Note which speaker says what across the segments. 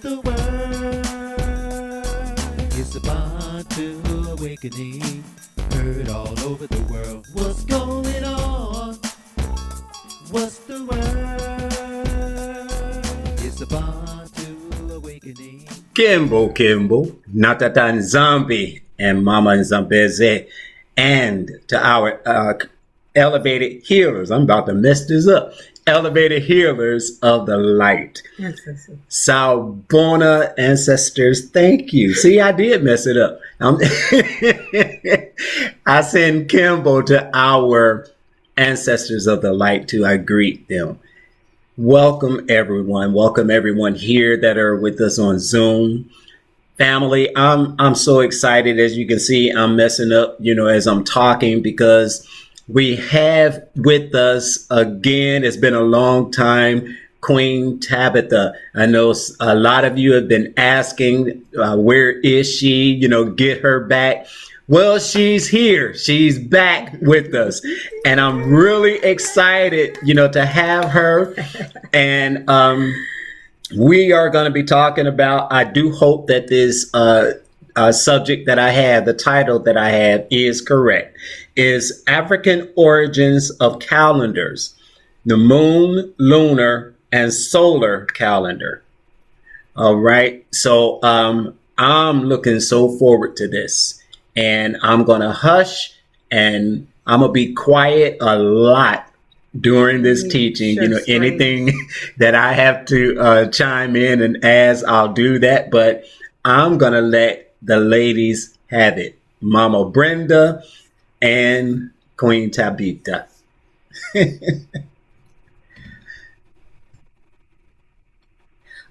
Speaker 1: the word? It's about to awakening, heard all over the world. What's going on? What's the word? It's about to awakening.
Speaker 2: KEMBO, NATATA Nzambi, and Mama NZAMBEZI, and to our elevated healers. I'm about to mess this up. Elevated healers of the light. Sawubona ancestors, thank you. See, I did mess it up. I send KEMBO to our ancestors of the light too. I greet them. Welcome everyone. Welcome everyone here that are with us on Zoom. Family, I'm so excited. As you can see, I'm messing up, as I'm talking, because we have with us again, it's been a long time, Queen Tabitha. I know a lot of you have been asking, where is she? Get her back. Well, she's here. She's back with us. And I'm really excited, to have her. And we are going to be talking about, I do hope that this subject that I have, the title that I have is correct, is African Origins of Calendars, the Moon, Lunar, and Solar Calendar. All right. So I'm looking so forward to this. And I'm going to hush and I'm going to be quiet a lot during this teaching. Anything that I have to chime in and ask, I'll do that. But I'm going to let the ladies have it. Mama Brenda and Queen Tabitha.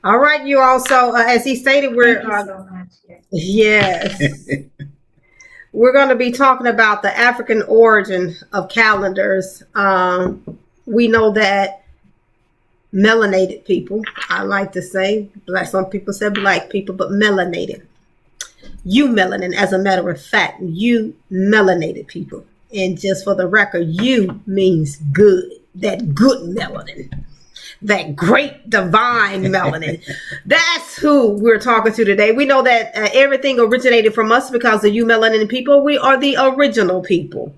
Speaker 3: All right, you also, as he stated, we're yes. We're going to be talking about the African origin of calendars. We know that melanated people, I like to say, some people say black people, but melanated. You melanin, as a matter of fact, you melanated people. And just for the record, you means good, that good melanin. That great divine melanin. That's who we're talking to today. We know that everything originated from us because of you melanin people. We are the original people.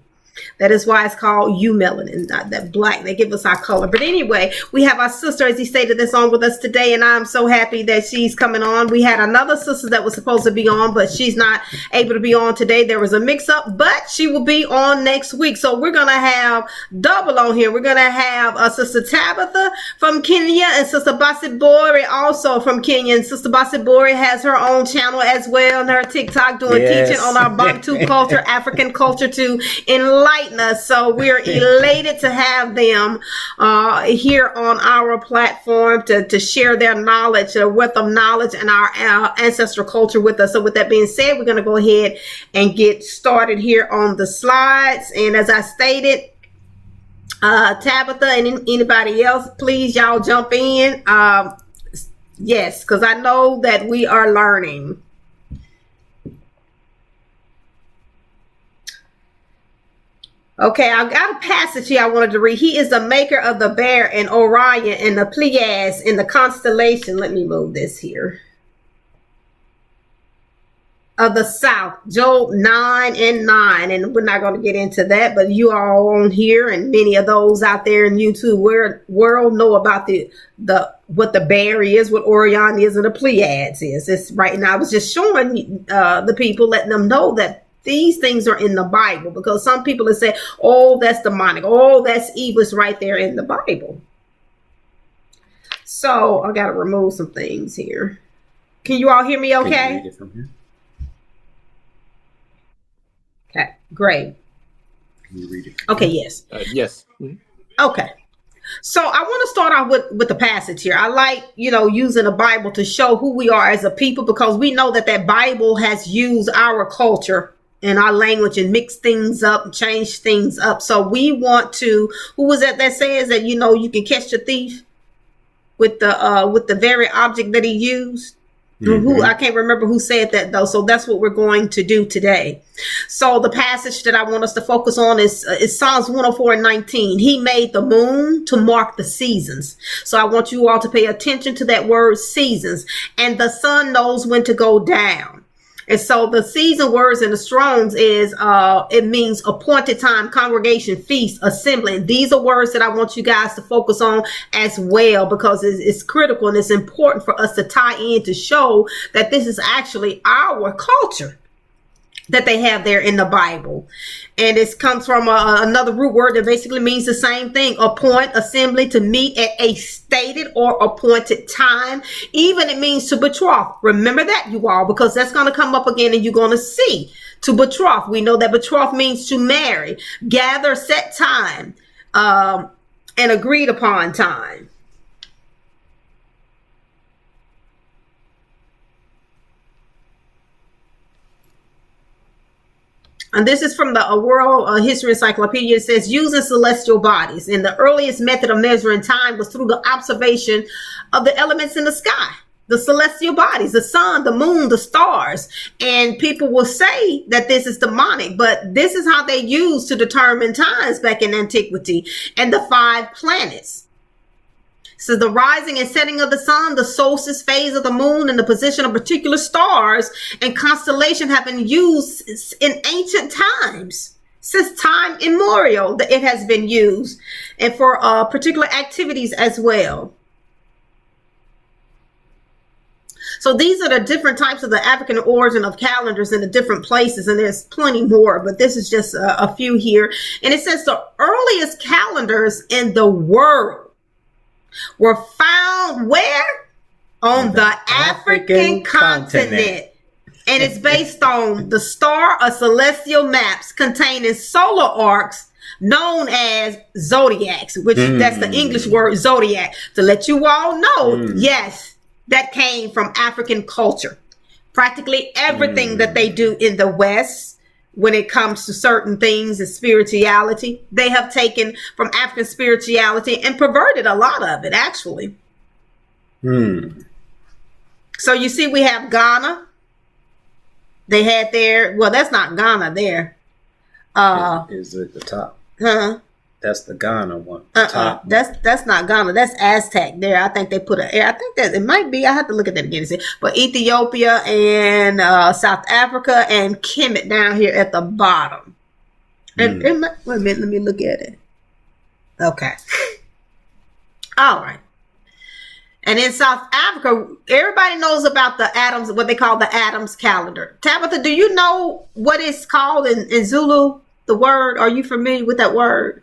Speaker 3: That is why it's called you melanin, not that black. They give us our color. But anyway, we have our sister, as he stated, that's on with us today. And I'm so happy that she's coming on. We had another sister that was supposed to be on, but she's not able to be on today. There was a mix up, but she will be on next week. So we're going to have double on here. We're going to have Sister Tabitha from Kenya and Sister Bosibore also from Kenya. And Sister Bosibore has her own channel as well and her TikTok doing teaching on our Bantu culture, African culture to enlighten us. So we're elated to have them here on our platform to share their knowledge, a wealth of knowledge and our ancestral culture with us. So with that being said, we're going to go ahead and get started here on the slides. And as I stated, Tabitha and anybody else, please y'all jump in. Yes, because I know that we are learning. Okay, I got a passage here I wanted to read. He is the maker of the bear and Orion and the Pleiades in the constellation. Let me move this here. Of the south, Job 9:9. And we're not going to get into that, but you all on here and many of those out there in YouTube world know about what the bear is, what Orion is, and the Pleiades is. It's right now. I was just showing the people, letting them know that these things are in the Bible, because some people have said, oh, that's demonic. Oh, that's evil. It's right there in the Bible. So I got to remove some things here. Can you all hear me okay?
Speaker 2: Can you read it from here?
Speaker 3: Okay, great.
Speaker 2: Can you read it?
Speaker 3: Okay, yes.
Speaker 4: Yes.
Speaker 3: Okay. So I want to start off with the passage here. I like, using the Bible to show who we are as a people, because we know that Bible has used our culture and our language and mix things up, change things up. So we want to, who was that says that, you can catch the thief with the very object that he used? Who I can't remember who said that though. So that's what we're going to do today. So the passage that I want us to focus on is Psalms 104:19. He made the moon to mark the seasons. So I want you all to pay attention to that word seasons. And the sun knows when to go down. And so the season words in the Strong's is, it means appointed time, congregation, feast, assembly. And these are words that I want you guys to focus on as well, because it's critical and it's important for us to tie in to show that this is actually our culture that they have there in the Bible. And it comes from another root word that basically means the same thing: appoint, assembly, to meet at a stated or appointed time. Even it means to betroth. Remember that, you all, because that's going to come up again and you're going to see. To betroth, we know that betroth means to marry, gather, set time, and agreed upon time. And this is from the World History Encyclopedia. It says, using celestial bodies. And the earliest method of measuring time was through the observation of the elements in the sky, the celestial bodies, the sun, the moon, the stars. And people will say that this is demonic, but this is how they used to determine times back in antiquity. And the 5 planets. So the rising and setting of the sun, the solstice phase of the moon, and the position of particular stars and constellation have been used in ancient times. Since time immemorial, it has been used, and for particular activities as well. So these are the different types of the African origin of calendars in the different places, and there's plenty more, but this is just a few here. And it says the earliest calendars in the world were found where? On the African continent. And it's based on the star or celestial maps containing solar arcs known as zodiacs, which that's the English word zodiac. To let you all know, yes, that came from African culture. Practically everything that they do in the West, when it comes to certain things and spirituality, they have taken from African spirituality and perverted a lot of it, actually. So you see, we have Ghana. They had their, well, that's not Ghana there.
Speaker 2: Is it the top?
Speaker 3: Huh?
Speaker 2: That's the Ghana one. Top.
Speaker 3: That's not Ghana. That's Aztec there. I think they put I think that it might be. I have to look at that again and see. But Ethiopia and South Africa and Kemet down here at the bottom. And wait a minute, let me look at it. Okay. All right. And in South Africa, everybody knows about the Adams, what they call the Adams calendar. Tabitha, do you know what it's called in Zulu? The word? Are you familiar with that word?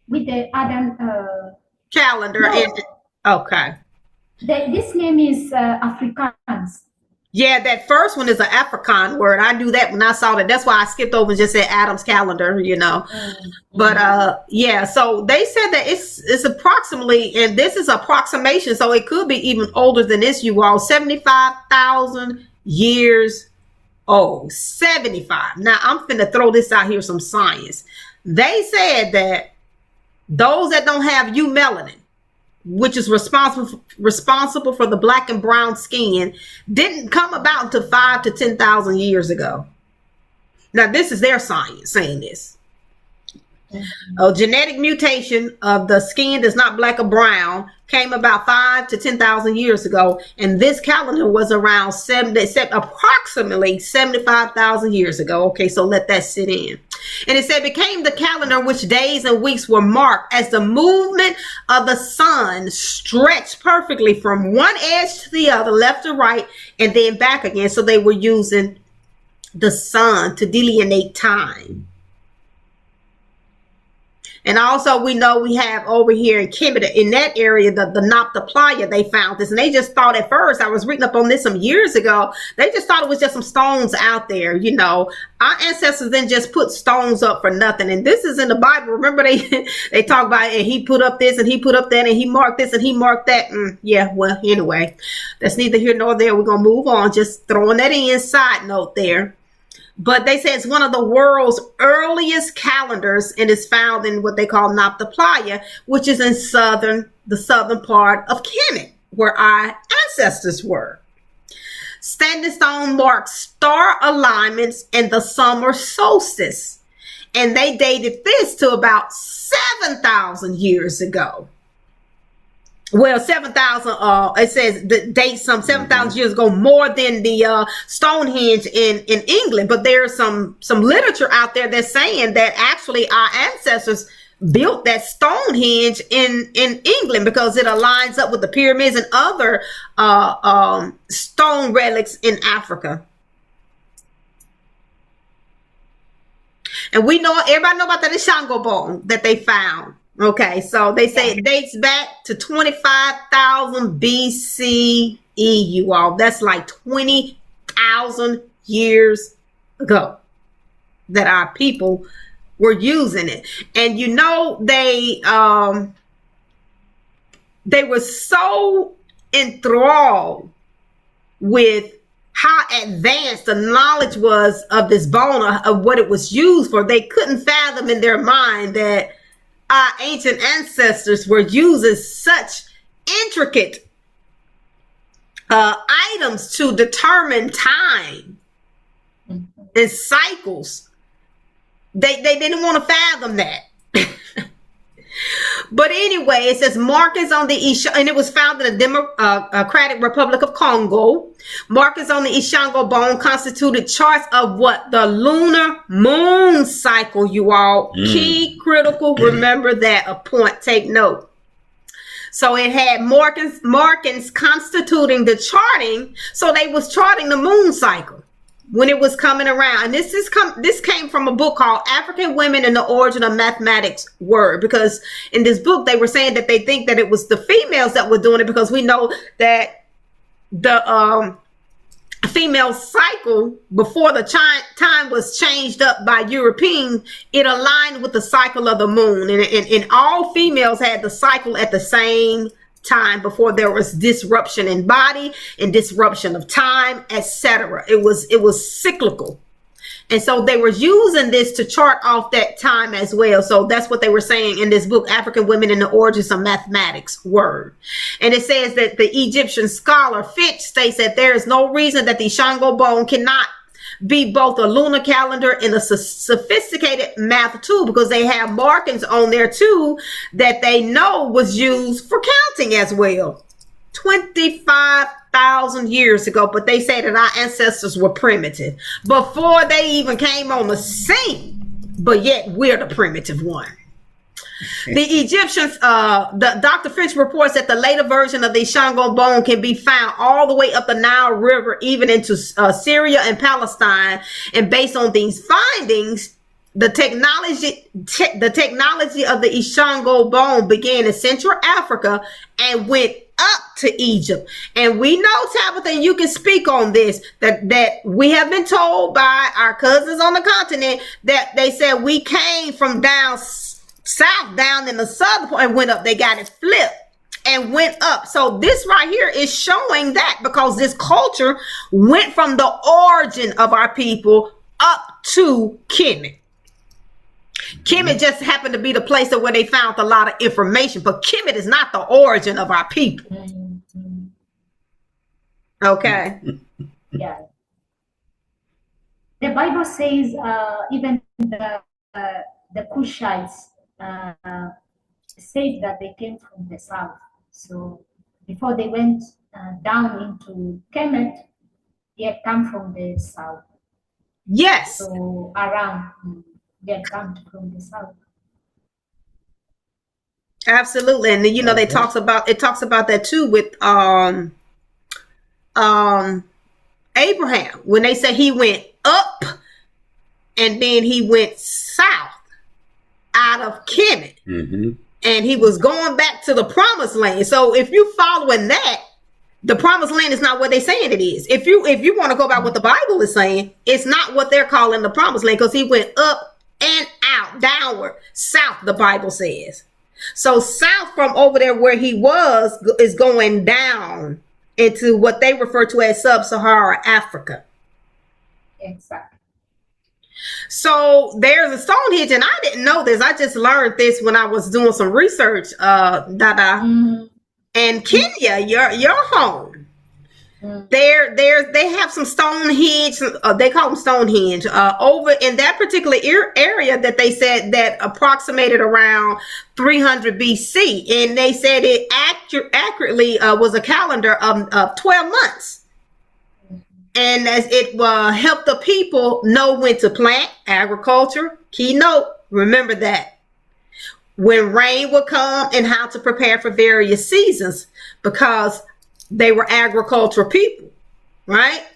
Speaker 4: With the Adam
Speaker 3: calendar.
Speaker 4: No.
Speaker 3: Okay.
Speaker 4: This name is Afrikaans.
Speaker 3: Yeah, that first one is an Afrikaan word. I knew that when I saw that. That's why I skipped over and just said Adam's calendar, you know. But yeah, so they said that it's approximately, and this is approximation, so it could be even older than this, you all, 75,000 years old. 75. Now I'm finna throw this out here, some science. They said that those that don't have eumelanin, which is responsible for the black and brown skin, didn't come about until 5,000 to 10,000 years ago. Now, this is their science saying this. A genetic mutation of the skin that's not black or brown came about 5,000 to 10,000 years ago, and this calendar was around approximately 75,000 years ago. Okay, so let that sit in. And it said became the calendar in which days and weeks were marked as the movement of the sun stretched perfectly from one edge to the other, left to right, and then back again. So they were using the sun to delineate time. And also we know we have over here in Kemet, in that area, the Nopta Playa, they found this. And they just thought at first, I was reading up on this some years ago, they just thought it was just some stones out there. You know, our ancestors then just put stones up for nothing. And this is in the Bible. Remember they talk about it, and he put up this and he put up that and he marked this and he marked that. Yeah, well, anyway, that's neither here nor there. We're going to move on. Just throwing that in, side note there. But they say it's one of the world's earliest calendars and is found in what they call NATATA, which is in the southern part of Kemet, where our ancestors were. Standing stone marks star alignments and the summer solstice. And they dated this to about 7,000 years ago. Well, 7,000, it says the date some 7,000 years ago, more than the Stonehenge in England. But there's some literature out there that's saying that actually our ancestors built that Stonehenge in England because it aligns up with the pyramids and other stone relics in Africa. And we know, everybody know about the Ishango bone that they found. Okay, so they say it dates back to 25,000 BCE, you all. That's like 20,000 years ago that our people were using it. And you know, they were so enthralled with how advanced the knowledge was of this bone, of what it was used for. They couldn't fathom in their mind that our ancient ancestors were using such intricate items to determine time and cycles. They didn't want to fathom that. But anyway, it says markings on the and it was found in the Democratic Republic of Congo. Markings on the Ishango bone constituted charts of what? The lunar moon cycle, you all. Key, critical, remember that, a point, take note. So it had markings constituting the charting. So they was charting the moon cycle when it was coming around. And this came from a book called African Women and the Origin of Mathematics Word, because in this book they were saying that they think that it was the females that were doing it, because we know that the female cycle before the time was changed up by European, it aligned with the cycle of the moon, and all females had the cycle at the same time before there was disruption in body and disruption of time, etc. It was cyclical. And so they were using this to chart off that time as well. So that's what they were saying in this book, African Women and the Origins of Mathematics Word. And it says that the Egyptian scholar Fitch states that there is no reason that the Ishango bone cannot be both a lunar calendar and a sophisticated math tool, because they have markings on there too that they know was used for counting as well. 25,000 years ago, but they say that our ancestors were primitive before they even came on the scene, but yet we're the primitive one. The Egyptians, the Dr. Finch reports that the later version of the Ishango bone can be found all the way up the Nile River, even into Syria and Palestine. And based on these findings, the technology of the Ishango bone began in Central Africa and went up to Egypt. And we know, Tabitha, and you can speak on this, that we have been told by our cousins on the continent that they said we came from down south, down in the southern part, and went up. They got it flipped and went up. So this right here is showing that, because this culture went from the origin of our people up to Kemet. Kemet just happened to be the place where they found a lot of information, but Kemet is not the origin of our people. Okay.
Speaker 4: Yeah. The Bible says even the Cushites said that they came from the south. So before they went down into Kemet, they had come from the south.
Speaker 3: Yes.
Speaker 4: So around, they had come from the south.
Speaker 3: Absolutely. And you know, it talks about that too with Abraham, when they say he went up and then he went south out of Kemet. And he was going back to the promised land. So if you following that, the promised land is not what they're saying it is. If you want to go by what the Bible is saying, it's not what they're calling the promised land, because he went up and out, downward, south, the Bible says. So south from over there where he was is going down into what they refer to as sub-Saharan Africa.
Speaker 4: Exactly.
Speaker 3: So there's a Stonehenge, and I didn't know this. I just learned this when I was doing some research, Dada. And Kenya, your home. They have some Stonehenge. They call them Stonehenge over in that particular area that they said that approximated around 300 BC, and they said it accurately was a calendar of 12 months. And as it helped the people know when to plant, agriculture, key note, remember that. When rain would come and how to prepare for various seasons, because they were agricultural people, right?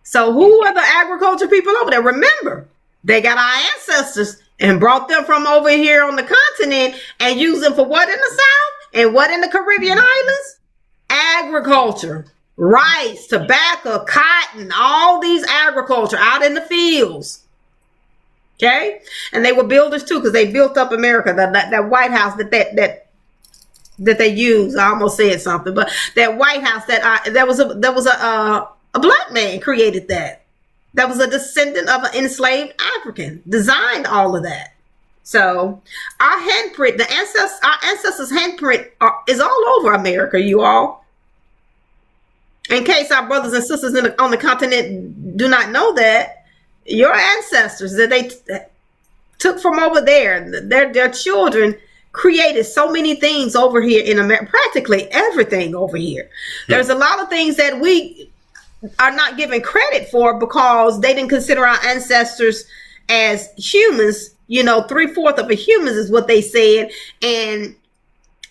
Speaker 3: So who are the agriculture people over there? Remember, they got our ancestors and brought them from over here on the continent and used them for what in the South and what in the Caribbean islands? Agriculture. Rice, tobacco, cotton, all these agriculture out in the fields. Okay? And they were builders too, because they built up America. That White House that they used. I almost said something, but that White House that was a black man created that. That was a descendant of an enslaved African, designed all of that. So our handprint, our ancestors' handprint is all over America, you all. In case our brothers and sisters on the continent do not know that, your ancestors that they took from over there, their children created so many things over here in America, practically everything over here. There's a lot of things that we are not given credit for because they didn't consider our ancestors as humans. You know, 3/4 of a human is what they said. And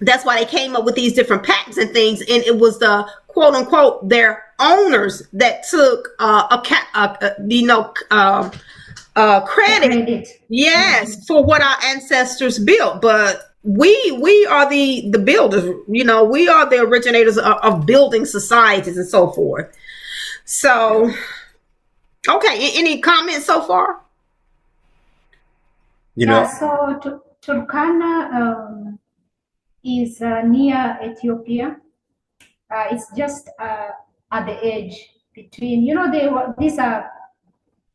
Speaker 3: that's why they came up with these different patents and things. And it was the quote unquote their owners that took credit, yes, for what our ancestors built. But we are the builders. You know, we are the originators of building societies and so forth. So, okay, any comments so far?
Speaker 2: You know,
Speaker 4: so Turkana is near Ethiopia. It's just at the edge between, you know, these are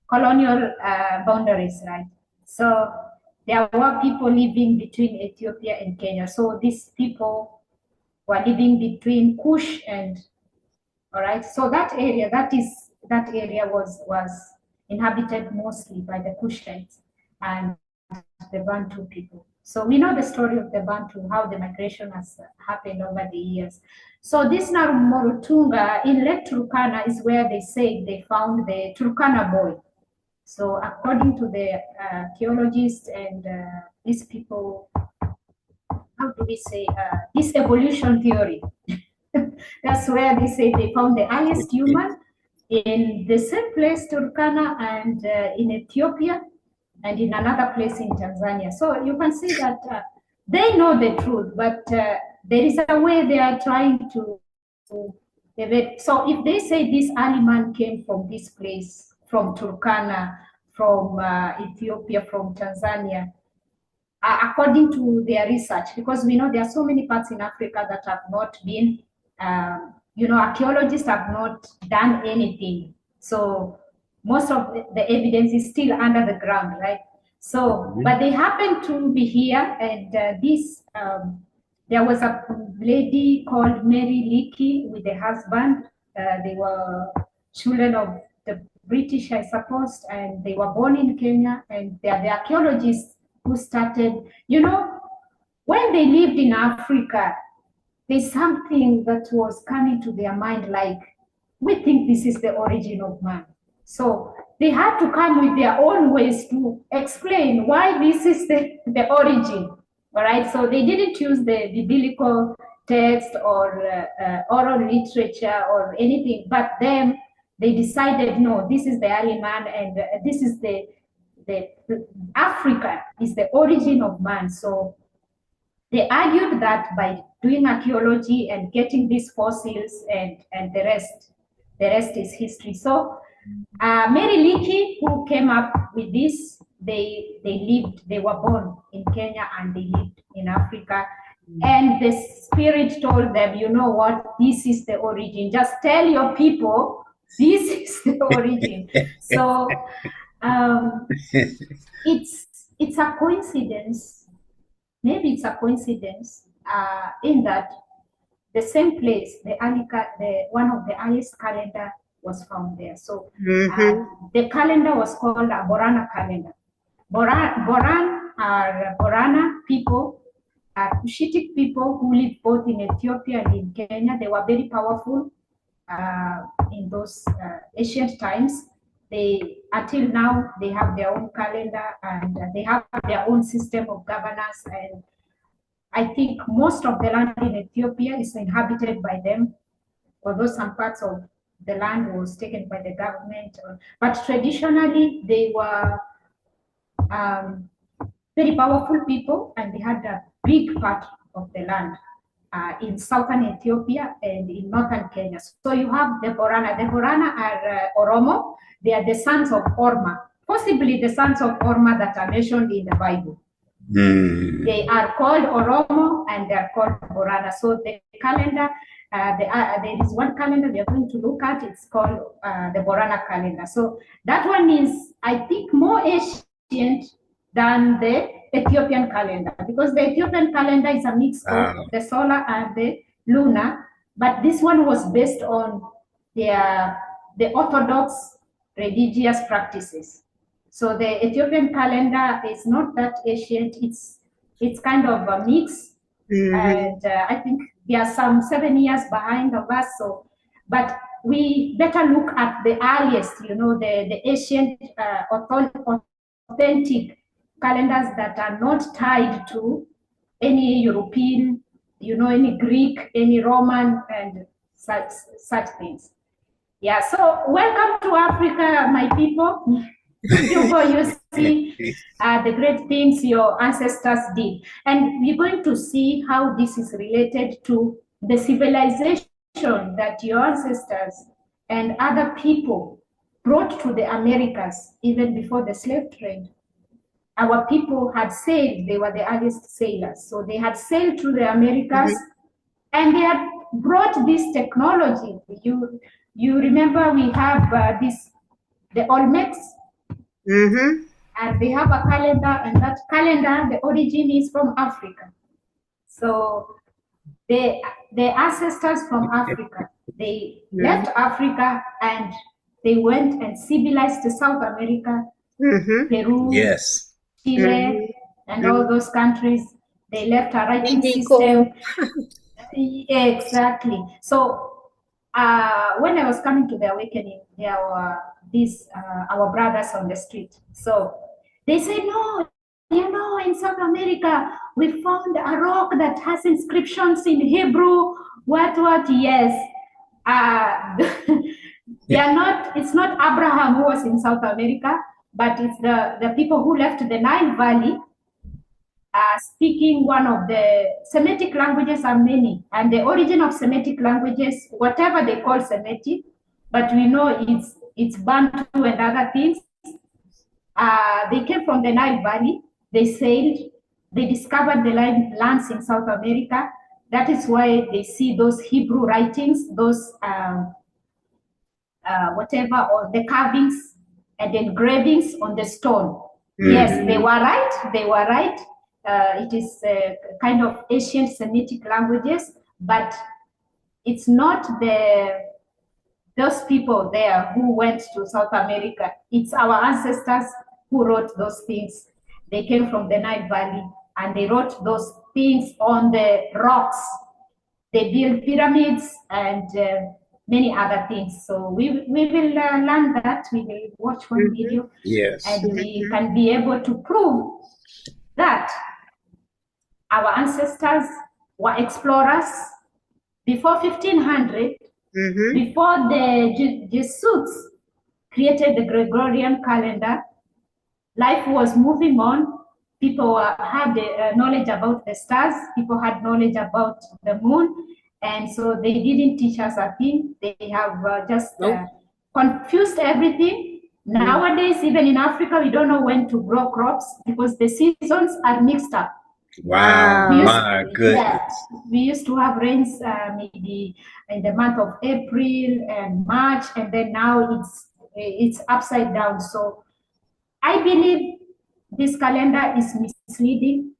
Speaker 4: colonial boundaries, right? So there were people living between Ethiopia and Kenya. So these people were living between Kush and, all right. So that area was inhabited mostly by the Kushites and the Bantu people. So we know the story of the Bantu, how the migration has happened over the years. So this Morotunga in Lake Turkana is where they say they found the Turkana boy. So according to the archaeologists and these people, how do we say, this evolution theory, that's where they say they found the earliest human in the same place, Turkana, and in Ethiopia, and in another place in Tanzania. So you can see that they know the truth, but there is a way they are trying to develop. So if they say this early man came from this place, from Turkana, from Ethiopia, from Tanzania, according to their research, because we know there are so many parts in Africa that have not been, archaeologists have not done anything. So most of the evidence is still under the ground, right? So, but they happen to be here, and there was a lady called Mary Leakey with a husband. They were children of the British, I suppose, and they were born in Kenya, and they are the archaeologists who started, you know, when they lived in Africa, there's something that was coming to their mind, like, we think this is the origin of man. So they had to come with their own ways to explain why this is the origin, all right? So they didn't use the biblical text or oral literature or anything, but then they decided, no, this is the early man, and this is the Africa is the origin of man. So they argued that by doing archaeology and getting these fossils and the rest is history. So Mary Leakey, who came up with this, they were born in Kenya and they lived in Africa. And the spirit told them, you know what, this is the origin. Just tell your people, this is the origin. So It's a coincidence. Maybe it's a coincidence in that the same place, the one of the earliest calendar was found there. So the calendar was called a Borana calendar. Boran are Borana people, are Cushitic people who lived both in Ethiopia and in Kenya. They were very powerful in those ancient times. Until now, they have their own calendar and they have their own system of governance. And I think most of the land in Ethiopia is inhabited by them, although some parts of the land was taken by the government. But traditionally, they were very powerful people, and they had a big part of the land in southern Ethiopia and in northern Kenya. So you have the Borana. The Borana are Oromo. They are the sons of Orma, possibly the sons of Orma that are mentioned in the Bible. They are called Oromo and they are called Borana. So the calendar, there is one calendar we are going to look at. It's called the Borana calendar. So that one is, I think, more ancient than the Ethiopian calendar, because the Ethiopian calendar is a mix of the solar and the lunar, but this one was based on the Orthodox religious practices. So the Ethiopian calendar is not that ancient. It's kind of a mix, and I think there are some 7 years behind of us. So, but we better look at the earliest, the ancient, authentic calendars that are not tied to any European, any Greek, any Roman, and such things. Yeah, so welcome to Africa, my people. You see the great things your ancestors did. And we're going to see how this is related to the civilization that your ancestors and other people brought to the Americas even before the slave trade. Our people had sailed, they were the earliest sailors. So they had sailed to the Americas and they had brought this technology. You remember we have the Olmecs, and they have a calendar, and that calendar, the origin is from Africa. So the ancestors from Africa, they left Africa and they went and civilized South America, Peru, Chile, and all those countries. They left a writing system. Exactly. So when I was coming to the awakening, there were these our brothers on the street. So they said, no, in South America, we found a rock that has inscriptions in Hebrew. What? Yes. They are not. It's not Abraham who was in South America, but it's the people who left the Nile Valley. Speaking one of the Semitic languages are many, and the origin of Semitic languages, whatever they call Semitic, but we know it's Bantu and other things. They came from the Nile Valley. They sailed. They discovered the lands in South America. That is why they see those Hebrew writings, those whatever, or the carvings and engravings on the stone. Yes, they were right. They were right. It is kind of ancient Semitic languages, but it's not those people there who went to South America. It's our ancestors who wrote those things. They came from the Nile Valley and they wrote those things on the rocks. They built pyramids and many other things. So we will learn that. We will watch one video, and we can be able to prove that our ancestors were explorers before 1500, before the Jesuits created the Gregorian calendar. Life was moving on. People had knowledge about the stars. People had knowledge about the moon. And so they didn't teach us a thing. They have just confused everything. Nowadays, even in Africa, we don't know when to grow crops because the seasons are mixed up.
Speaker 2: Wow, my goodness.
Speaker 4: Yeah, we used to have rains maybe in the month of April and March, and then now it's upside down. So I believe this calendar is misleading.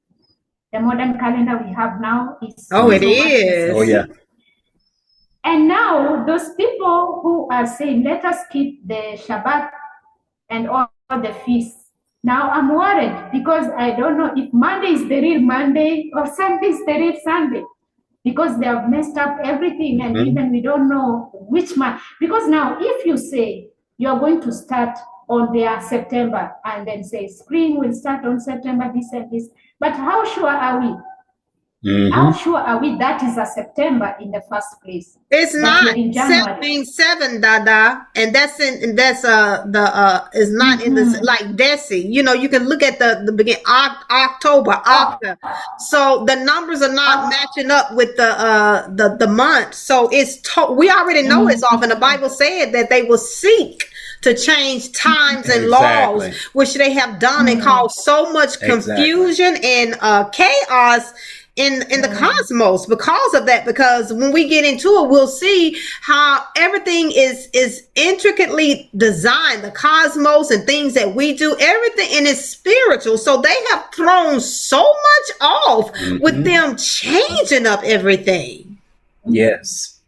Speaker 4: The modern calendar we have now is
Speaker 3: Oh, it
Speaker 4: so much
Speaker 3: is.
Speaker 2: Oh, yeah.
Speaker 4: And now those people who are saying, let us keep the Shabbat and all the feasts. Now I'm worried because I don't know if Monday is the real Monday or Sunday is the real Sunday, because they have messed up everything, and even we don't know which month. Because now if you say you're going to start on their September and then say spring will start on September, this and this, but how sure are we? How sure are we that is a September in the first place?
Speaker 3: It's
Speaker 4: But
Speaker 3: not.
Speaker 4: we're in January.
Speaker 3: 7 means 7, Dada, and that's is not in the like Desi. You know, you can look at the beginning October, Octa. So the numbers are not matching up with the month. So it's we already know it's off, and the Bible said that they will seek to change times and laws, which they have done, and caused so much confusion and chaos in the cosmos because of that. Because when we get into it, we'll see how everything is intricately designed, the cosmos and things that we do, everything, and it's spiritual. So they have thrown so much off with them changing up everything.
Speaker 2: Yes.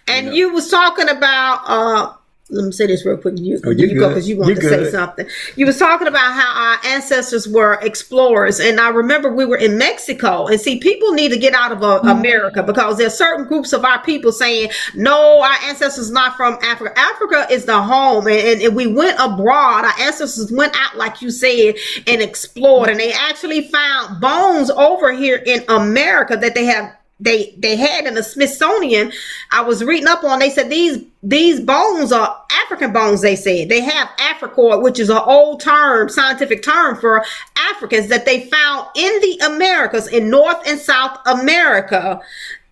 Speaker 3: And you was talking about let me say this real quick. You go because you want to say something. You was talking about how our ancestors were explorers, and I remember we were in Mexico. And see, people need to get out of America, because there's certain groups of our people saying, "No, our ancestors not from Africa. Africa is the home." And we went abroad. Our ancestors went out, like you said, and explored, and they actually found bones over here in America that they had in the Smithsonian. I was reading up on. They said these bones are African bones. They said they have Africoid, which is an old term, scientific term for Africans that they found in the Americas, in North and South America,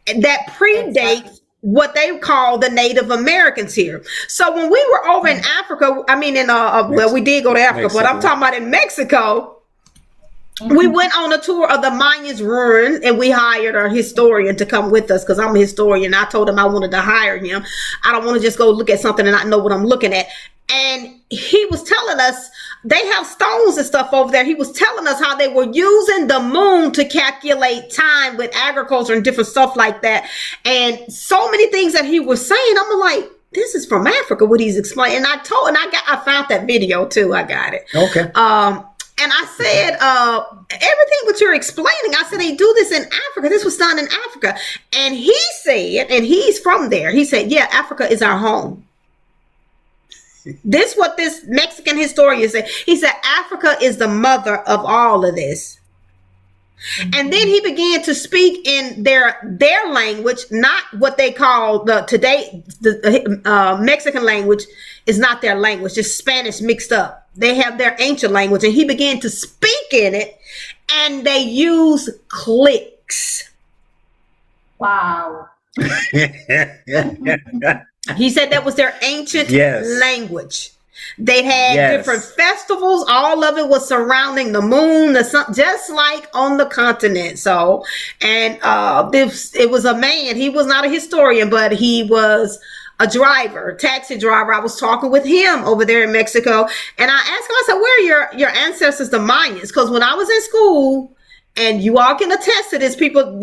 Speaker 3: that predates what they call the Native Americans here. So when we were over in Africa, I mean well, we did go to Africa, but I'm talking about in Mexico. We went on a tour of the Mayans ruins, and we hired a historian to come with us, because I'm a historian. I told him I wanted to hire him. I don't want to just go look at something and not know what I'm looking at. And he was telling us they have stones and stuff over there. He was telling us how they were using the moon to calculate time with agriculture and different stuff like that. And so many things that he was saying, I'm like, this is from Africa, what he's explaining. And I found that video too. I got it.
Speaker 2: Okay.
Speaker 3: And I said, everything what you're explaining, I said, they do this in Africa. This was done in Africa. And he said, and he's from there, he said, yeah, Africa is our home. This what this Mexican historian said. He said, Africa is the mother of all of this. And then he began to speak in their language, not what they call the Mexican language is not their language, just Spanish mixed up. They have their ancient language, and he began to speak in it, and they use clicks.
Speaker 4: Wow.
Speaker 3: He said that was their ancient language. They had different festivals. All of it was surrounding the moon, the sun, just like on the continent. So, and it was a man. He was not a historian, but he was a driver, taxi driver. I was talking with him over there in Mexico, and I asked him, I said, where are your ancestors, the Mayans? Because when I was in school, and you all can attest to this, people,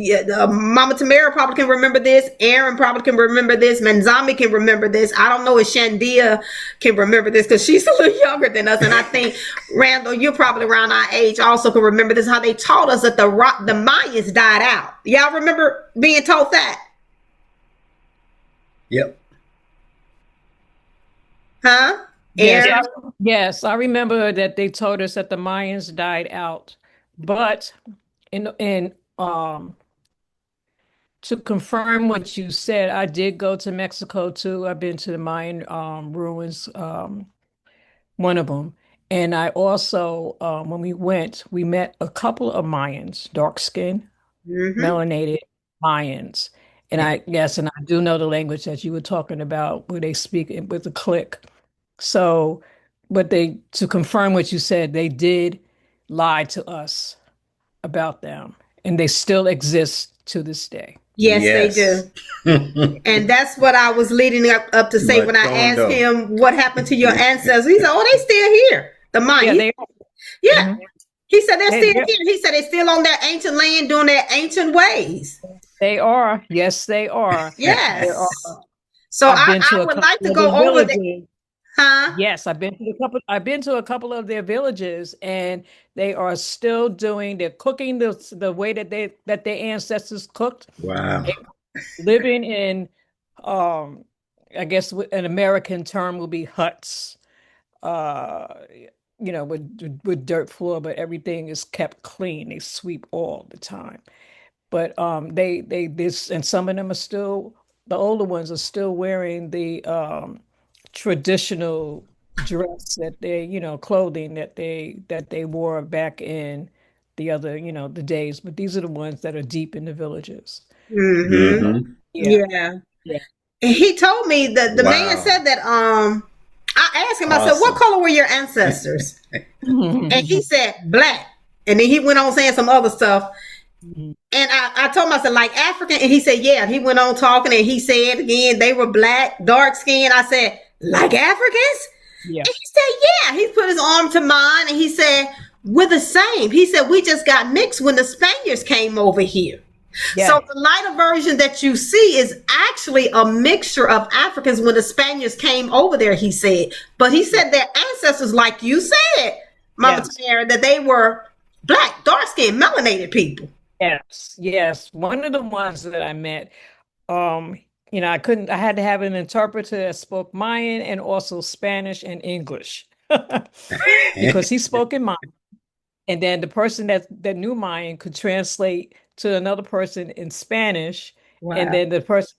Speaker 3: Mama Tamara probably can remember this, Aaron probably can remember this, Nzambi can remember this. I don't know if Shandia can remember this, because she's a little younger than us, and I think Randall, you're probably around our age, also can remember this, how they taught us that the Mayans died out. Y'all remember being told that?
Speaker 2: Yep.
Speaker 3: Huh?
Speaker 5: Yes, I remember that they told us that the Mayans died out. But to confirm what you said, I did go to Mexico too. I've been to the Mayan ruins, one of them. And I also, when we went, we met a couple of Mayans, dark skin, melanated Mayans. And I do know the language that you were talking about, where they speak it with a click. So, to confirm what you said, they did lie to us about them, and they still exist to this day.
Speaker 3: Yes, they do. And that's what I was leading up to say when I asked him what happened to your ancestors. He said, "Oh, they still here." The Mayans.
Speaker 5: Yeah,
Speaker 3: He said they're still here. He said they're still on their ancient land doing their ancient ways.
Speaker 5: They are. Yes, they are.
Speaker 3: Yes.
Speaker 5: They are.
Speaker 3: So I would like to go over there. Huh?
Speaker 5: Yes, I've been to a couple of their villages, and they are still they're cooking the way that their ancestors cooked.
Speaker 2: Wow.
Speaker 5: Living in I guess an American term would be huts. With dirt floor, but everything is kept clean. They sweep all the time. But and some of them are still, the older ones are still wearing the traditional dress that clothing that they wore back in the other, the days. But these are the ones that are deep in the villages.
Speaker 3: Mm-hmm. Yeah. And he told me that the man said that I asked him, I said, "What color were your ancestors?" And he said, "Black." And then he went on saying some other stuff. And I told him, I said, "Like African?" And he said, "Yeah." He went on talking, and he said again, they were black, dark skinned. I said, "Like Africans?" Yeah. And he said, "Yeah." He put his arm to mine, and he said, "We're the same." He said, "We just got mixed when the Spaniards came over here." Yeah. So the lighter version that you see is actually a mixture of Africans when the Spaniards came over there, he said. But he said their ancestors, like you said, Mama Tamara, that they were black, dark-skinned, melanated people.
Speaker 5: Yes. One of the ones that I met, I had to have an interpreter that spoke Mayan and also Spanish and English because he spoke in Mayan. And then the person that knew Mayan could translate to another person in Spanish. Wow. And then the person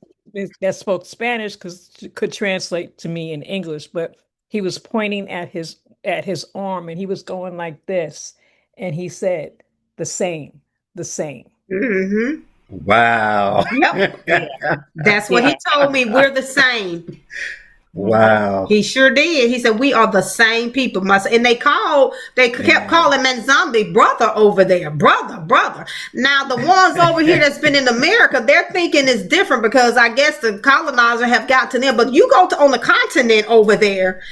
Speaker 5: that spoke Spanish could translate to me in English. But he was pointing at his arm, and he was going like this. And he said, the same.
Speaker 3: Mm-hmm.
Speaker 2: Wow.
Speaker 3: Yep. That's what he told me. We're the same.
Speaker 2: Wow.
Speaker 3: He sure did. He said, "We are the same people." And they kept calling Nzambi brother over there. Brother. Now, the ones over here that's been in America, they're thinking it's different because I guess the colonizer have got to them. But you go on the continent over there,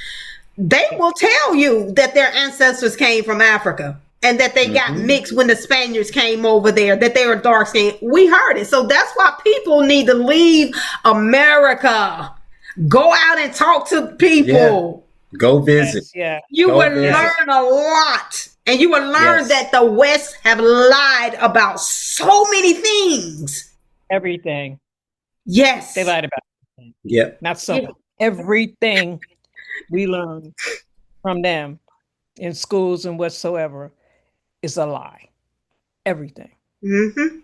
Speaker 3: they will tell you that their ancestors came from Africa and that they got mixed when the Spaniards came over there, that they were dark skinned. We heard it. So that's why people need to leave America. Go out and talk to people.
Speaker 2: Yeah. Go visit.
Speaker 3: You will learn a lot. And you will learn that the West have lied about so many things.
Speaker 5: Everything.
Speaker 3: Yes.
Speaker 5: They lied about everything.
Speaker 2: Yep.
Speaker 5: Not so. Everything we learn from them in schools and whatsoever is a lie. Everything.
Speaker 3: Mm-hmm.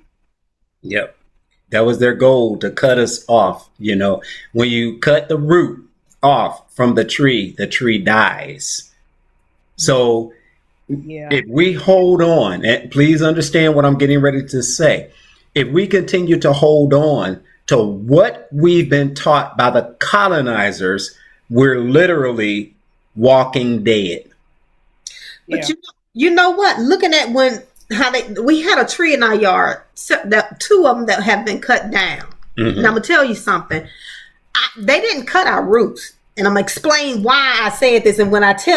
Speaker 2: Yep. That was their goal, to cut us off. When you cut the root off from the tree dies. So if we hold on, and please understand what I'm getting ready to say, if we continue to hold on to what we've been taught by the colonizers, we're literally walking dead.
Speaker 3: But you know what? Looking at we had a tree in our yard, two of them that have been cut down. Mm-hmm. And I'm gonna tell you something. They didn't cut our roots, and I'm gonna explain why I said this. And when I he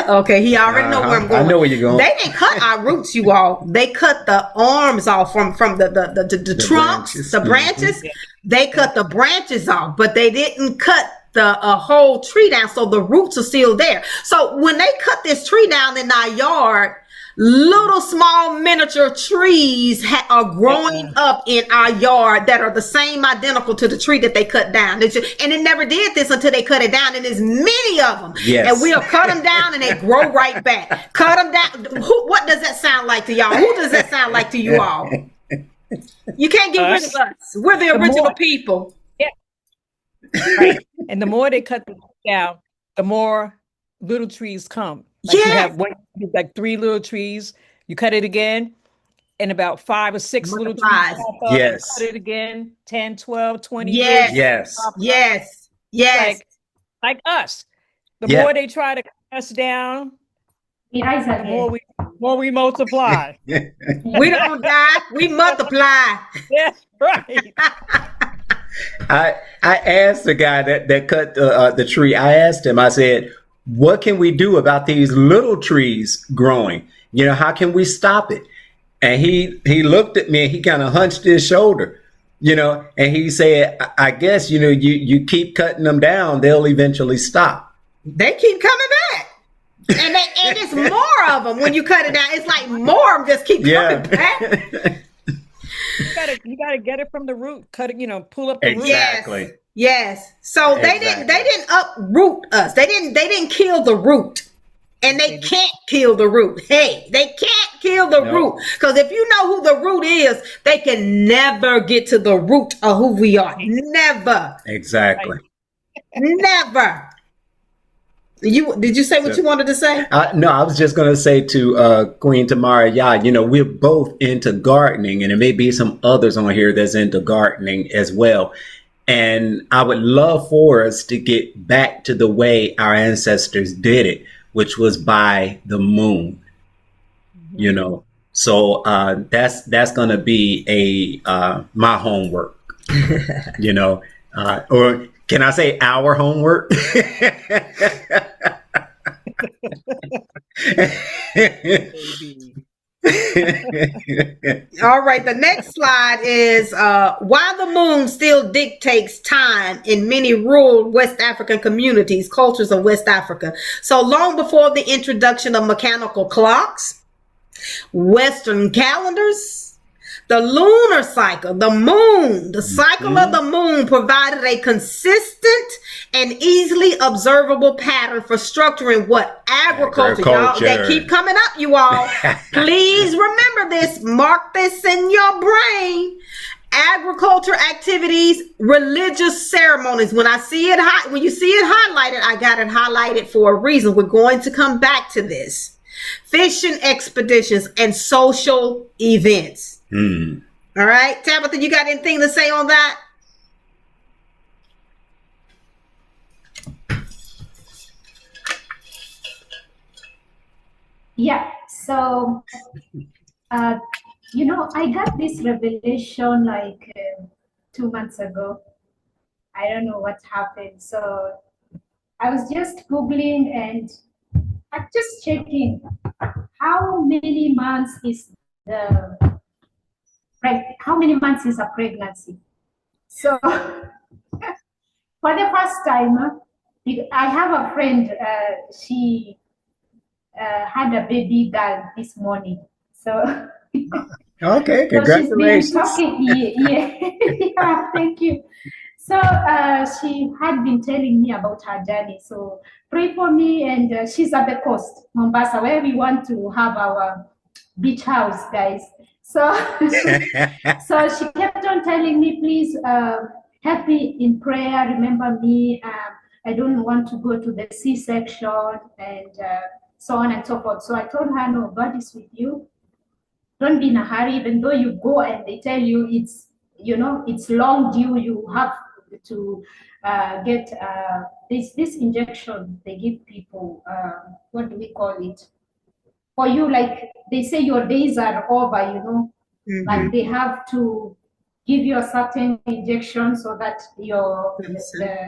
Speaker 3: already know where I'm going.
Speaker 2: I know where you're going.
Speaker 3: They didn't cut our roots, you all. They cut the arms off from the trunks, branches. The branches. Mm-hmm. They cut the branches off, but they didn't cut the whole tree down. So the roots are still there. So when they cut this tree down in our yard, little small miniature trees are growing up in our yard that are the same identical to the tree that they cut down. And it never did this until they cut it down. And there's many of them. Yes. And we'll cut them down and they grow right back. Cut them down. What does that sound like to y'all? Who does that sound like to you all? You can't get rid of us. We're the original people.
Speaker 5: Yeah. Right. And the more they cut them down, the more little trees come. Like you have like 3 little trees, you cut it again, and about 5 or 6 little trees pop up,
Speaker 2: yes.
Speaker 5: Cut it again, 10, 12, 20
Speaker 3: yes. Yes.
Speaker 5: Like us. The more they try to cut us down, the more we multiply.
Speaker 3: We don't die, we multiply.
Speaker 5: Right.
Speaker 2: I asked the guy that cut the tree. I asked him. I said, "What can we do about these little trees growing? You know, how can we stop it?" And he looked at me and he kind of hunched his shoulder, you know, and he said, "I guess, you know, you keep cutting them down, they'll eventually stop."
Speaker 3: They keep coming back. And it's more of them when you cut it down. It's like more of them just keep coming back.
Speaker 5: You gotta get it from the root. Cut it, you know, pull up the root.
Speaker 2: Exactly.
Speaker 3: Yes. So they didn't uproot us. They didn't kill the root. And they can't kill the root. Hey, they can't kill the root. Because if you know who the root is, they can never get to the root of who we are. Never.
Speaker 2: Exactly.
Speaker 3: Never. Did you say what you wanted to say?
Speaker 2: No, I was just going to say to Queen Tamara, you know, we're both into gardening, and there may be some others on here that's into gardening as well. And I would love for us to get back to the way our ancestors did it, which was by the moon, you know. So that's going to be my homework, you know, or can I say our homework?
Speaker 3: All right, the next slide is why the moon still dictates time in many rural West African communities, cultures of West Africa. So long before the introduction of mechanical clocks, Western calendars, the lunar cycle, the moon, the cycle of the moon provided a consistent and easily observable pattern for structuring what? Agriculture. Y'all, they keep coming up, you all. Please remember this. Mark this in your brain. Agriculture activities, religious ceremonies. When you see it highlighted, I got it highlighted for a reason. We're going to come back to this. Fishing expeditions and social events. All right, Tabitha, you got anything to say on that?
Speaker 4: Yeah, so, you know, I got this revelation like 2 months ago. I don't know what happened. So I was just Googling and I'm just checking how many months is how many months is a pregnancy. So for the first time, I have a friend, she had a baby girl this morning. So
Speaker 2: okay, congratulations.
Speaker 4: So she's been talking, yeah, thank you. So she had been telling me about her journey. So pray for me, and she's at the coast, Mombasa, where we want to have our beach house, guys. So, so she kept on telling me, please help me in prayer, remember me. I don't want to go to the C-section and so on and so forth. So I told her, no, God is with you. Don't be in a hurry, even though you go and they tell you it's, you know, it's long due, you have to get this injection they give people, what do we call it? For you, like they say your days are over, you know, like they have to give you a certain injection so that the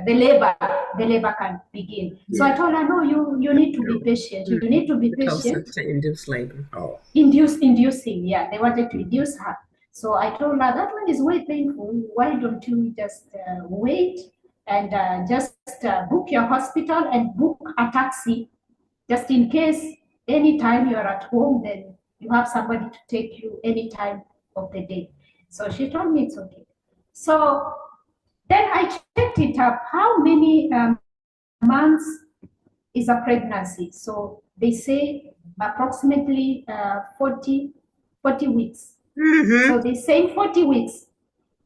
Speaker 4: labor can begin. So I told her, no, you need to be patient. You need to be patient.
Speaker 3: To induce labor.
Speaker 2: Oh.
Speaker 4: Inducing, yeah. They wanted to induce her. So I told her that one is way painful. Why don't you just wait and just book your hospital and book a taxi, just in case anytime you're at home, then you have somebody to take you any time of the day. So she told me it's okay. So then I checked it up. How many months is a pregnancy? So they say approximately 40 weeks. So they say 40 weeks.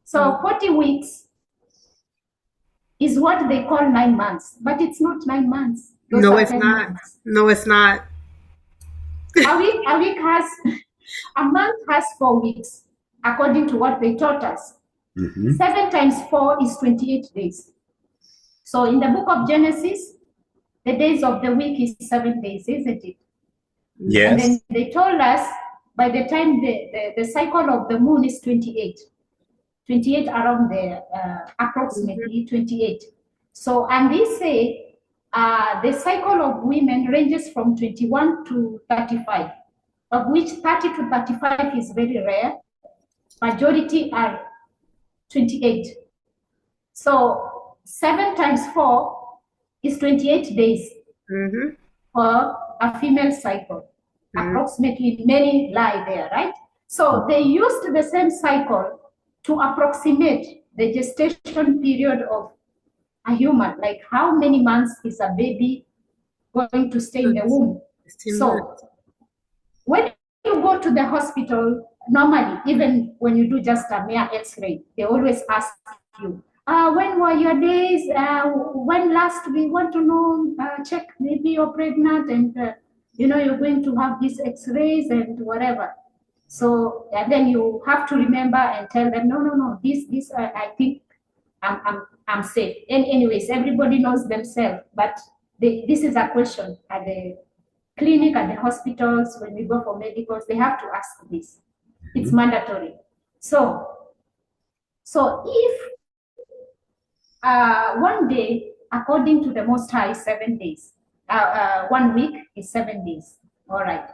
Speaker 4: So 40 weeks is what they call 9 months, but it's not 9 months. Those
Speaker 3: No,
Speaker 4: are
Speaker 3: it's
Speaker 4: 10
Speaker 3: not.
Speaker 4: months.
Speaker 3: No, it's not.
Speaker 4: A month has 4 weeks, according to what they taught us. 7 times 4 is 28 days. So in the book of Genesis, the days of the week is 7 days, isn't it?
Speaker 2: Yes.
Speaker 4: And then they told us by the time the cycle of the moon is 28. 28 around there, approximately 28. So, and they say the cycle of women ranges from 21 to 35, of which 30 to 35 is very rare. Majority are 28. So 7 times 4 is 28 days for a female cycle. Approximately, many lie there, right? So they used the same cycle to approximate the gestation period of a human, like how many months is a baby going to stay in the womb. So when you go to the hospital, normally, even when you do just a mere x-ray, they always ask you, when were your days? When last we want to know, check maybe you're pregnant and you're going to have these x-rays and whatever. So and then you have to remember and tell them, no, this I think I'm safe. And anyways, everybody knows themselves, but this is a question at the clinic, at the hospitals, when we go for medicals, they have to ask this. It's mandatory. So if one day, according to the Most High, 7 days, 1 week is 7 days, all right.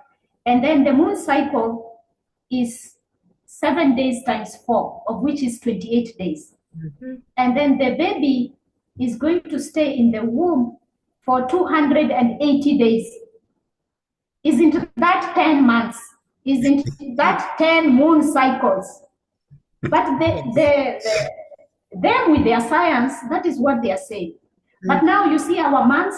Speaker 4: And then the moon cycle is 7 days times 4, of which is 28 days. And then the baby is going to stay in the womb for 280 days. Isn't that 10 months? Isn't that 10 moon cycles? But them with their science, that is what they are saying. But now you see our months,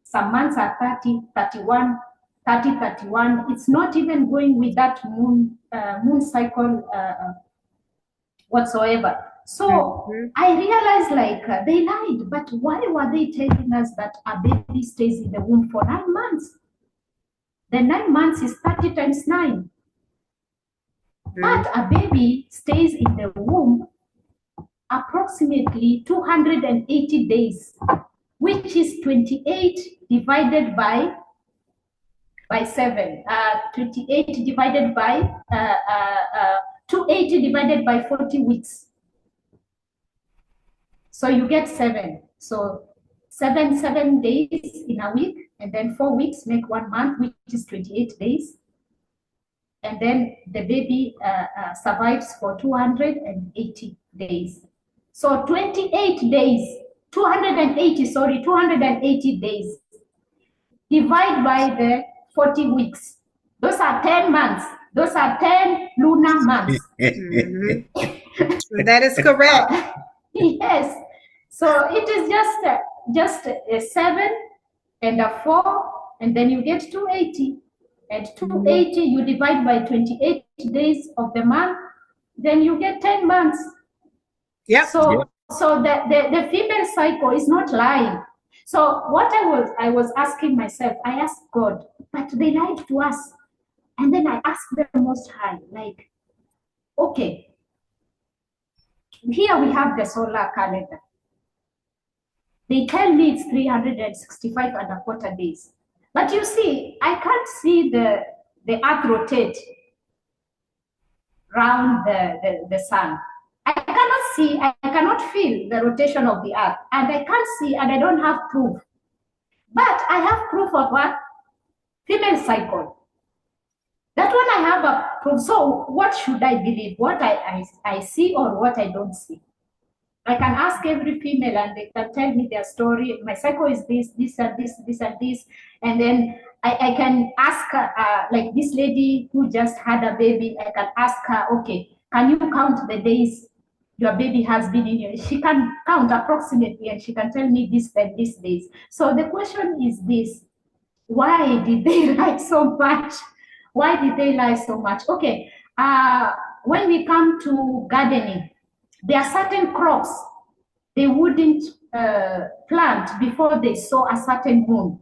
Speaker 4: some months are 30, 31, 30, 31. It's not even going with that moon cycle whatsoever. So I realized like they lied, but why were they telling us that a baby stays in the womb for 9 months? The 9 months is 30 times 9. But a baby stays in the womb approximately 280 days, which is 28 divided by 7. 28 divided by 280 divided by 40 weeks. So you get 7. So 7 days in a week, and then 4 weeks make 1 month, which is 28 days. And then the baby survives for 280 days. So 28 days, 280 days, divide by the 40 weeks. Those are 10 months. Those are 10 lunar months.
Speaker 3: That is correct.
Speaker 4: Yes. So it is just a 7 and a 4, and then you get 280. And 280 you divide by 28 days of the month, then you get 10 months.
Speaker 3: Yep.
Speaker 4: So the female cycle is not lying. So what I was asking myself, I asked God, but they lied to us. And then I asked the Most High, like, okay, here we have the solar calendar. They tell me it's 365 and a quarter days. But you see, I can't see the earth rotate around the sun. I cannot see, I cannot feel the rotation of the earth. And I can't see, and I don't have proof. But I have proof of what? Female cycle. That one I have a proof. So what should I believe? What I see or what I don't see? I can ask every female and they can tell me their story. My cycle is this and this, this and this. And then I can ask like this lady who just had a baby, I can ask her, okay, can you count the days your baby has been in you? She can count approximately and she can tell me this and these days. So the question is this, why did they lie so much? Why did they lie so much? Okay, when we come to gardening, there are certain crops they wouldn't plant before they saw a certain moon.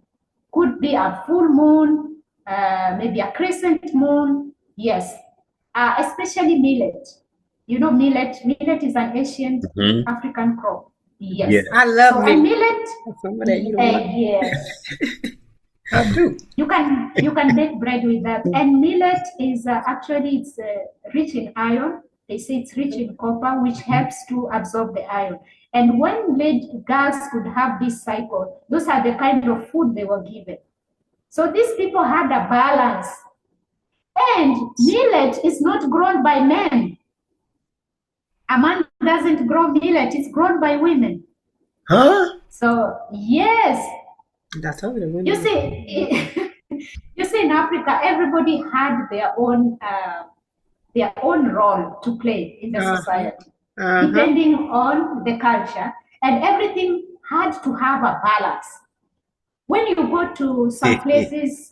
Speaker 4: Could be a full moon, maybe a crescent moon. Yes, especially millet. You know millet. Millet is an ancient African crop. Yes,
Speaker 2: Yes.
Speaker 3: I love
Speaker 4: so
Speaker 3: millet.
Speaker 4: millet.
Speaker 3: Some of that you don't like.
Speaker 4: Yes.
Speaker 2: I do.
Speaker 4: You can make bread with that. And millet is actually it's rich in iron, They say it's rich in copper, which helps to absorb the iron. And when girls could have this cycle, those are the kind of food they were given. So these people had a balance. And millet is not grown by men. A man doesn't grow millet, it's grown by women.
Speaker 2: Huh?
Speaker 4: So, yes.
Speaker 3: That's how the women.
Speaker 4: You see, in Africa, everybody had their own role to play in the society, depending on the culture, and everything had to have a balance. When you go to some places,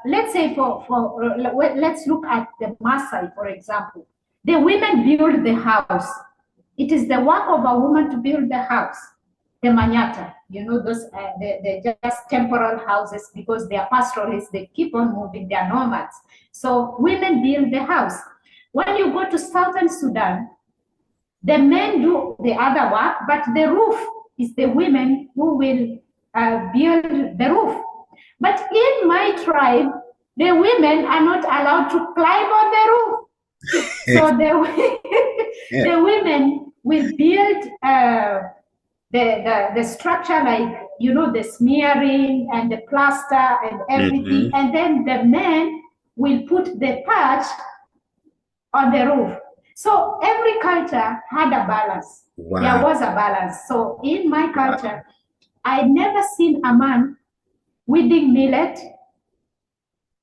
Speaker 4: let's say let's look at the Maasai, for example. The women build the house. It is the work of a woman to build the house. The Manyata, those they're just temporal houses because they are pastoralists. They keep on moving. They are nomads. So women build the house. When you go to Southern Sudan, the men do the other work, but the roof is the women who will build the roof. But in my tribe, the women are not allowed to climb on the roof. So the women will build the structure, like, the smearing and the plaster and everything. And then the men will put the thatch on the roof. So every culture had a balance.
Speaker 2: Wow.
Speaker 4: There was a balance. So in my culture, I never seen a man weeding millet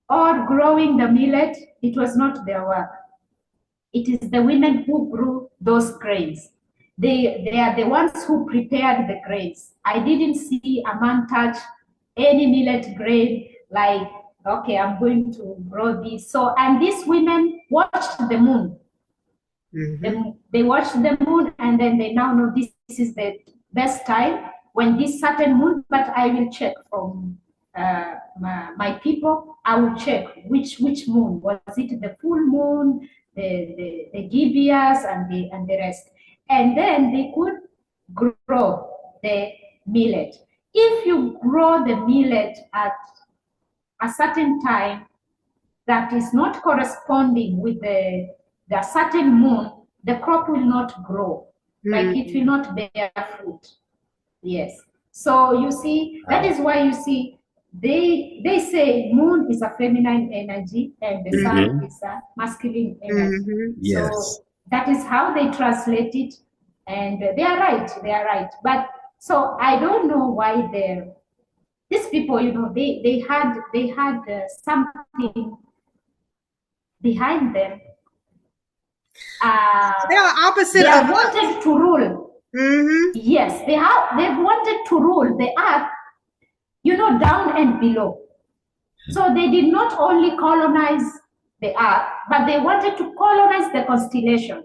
Speaker 4: or growing the millet. It was not their work. It is the women who grew those grains. They are the ones who prepared the grains. I didn't see a man touch any millet grain like, okay, I'm going to grow this. So, and these women watched the moon. They watched the moon, and then they now know this is the best time when this certain moon, but I will check from my people. I will check which moon. Was it the full moon, the gibeahs, and the rest? And then they could grow the millet. If you grow the millet at a certain time that is not corresponding with the certain moon, the crop will not grow. Like, it will not bear fruit. Yes. So you see, that is why you see they say moon is a feminine energy and the sun is a masculine energy.
Speaker 2: Yes.
Speaker 4: So that is how they translate it, and they are right. But so I don't know why these people, they had something behind them.
Speaker 3: They are opposite
Speaker 4: they
Speaker 3: of
Speaker 4: wanted to rule. Yes, they've wanted to rule the earth, down and below. So they did not only colonize the earth, but they wanted to colonize the constellation.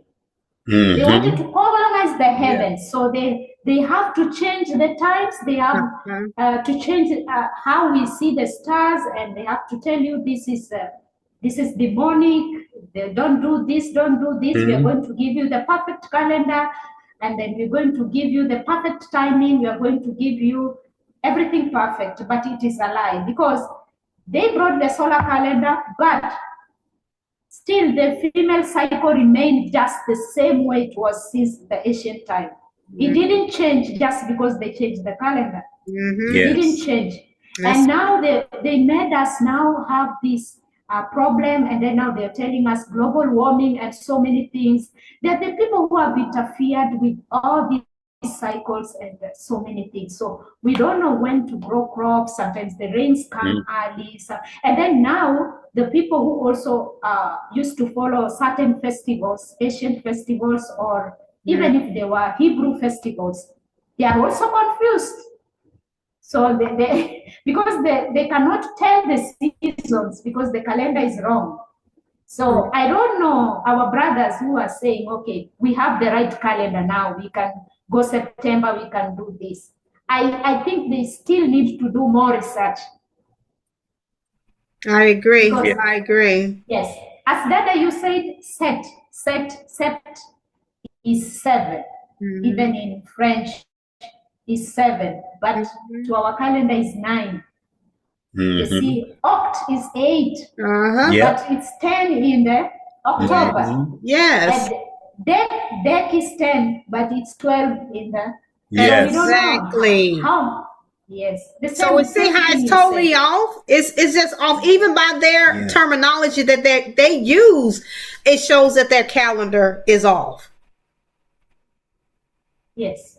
Speaker 4: They wanted to colonize the heavens. So they have to change the times. They have to change how we see the stars, and they have to tell you this is demonic. They don't do this. We are going to give you the perfect calendar, and then we're going to give you the perfect timing. We are going to give you everything perfect, but it is a lie, because they brought the solar calendar, but still the female cycle remained just the same way it was since the ancient time. It didn't change just because they changed the calendar. It didn't change. Yes. And now they made us now have this problem, and then now they're telling us global warming and so many things. They're the people who have interfered with all these cycles and so many things. So we don't know when to grow crops. Sometimes the rains come early. And then now the people who also used to follow certain festivals, Asian festivals, or even if they were Hebrew festivals, they are also confused. So because they cannot tell the seasons because the calendar is wrong. So I don't know our brothers who are saying, okay, we have the right calendar now. We can go September, we can do this. I think they still need to do more research.
Speaker 3: I agree.
Speaker 4: Because,
Speaker 3: I agree.
Speaker 4: Yes. As Dada, you said sept is 7. Even in French is 7. But to our calendar is 9. You see, Oct is 8. But it's 10 in the October.
Speaker 3: Yes.
Speaker 4: deck is 10, but it's 12 in the.
Speaker 2: Yes.
Speaker 4: So we don't
Speaker 3: Exactly.
Speaker 4: know how. Yes. The
Speaker 3: So
Speaker 4: same,
Speaker 3: we see
Speaker 4: same
Speaker 3: how
Speaker 4: thing
Speaker 3: it's
Speaker 4: you
Speaker 3: totally
Speaker 4: said.
Speaker 3: off. It's just off, even by their
Speaker 2: Yeah.
Speaker 3: terminology that they use. It shows that their calendar is off.
Speaker 4: Yes.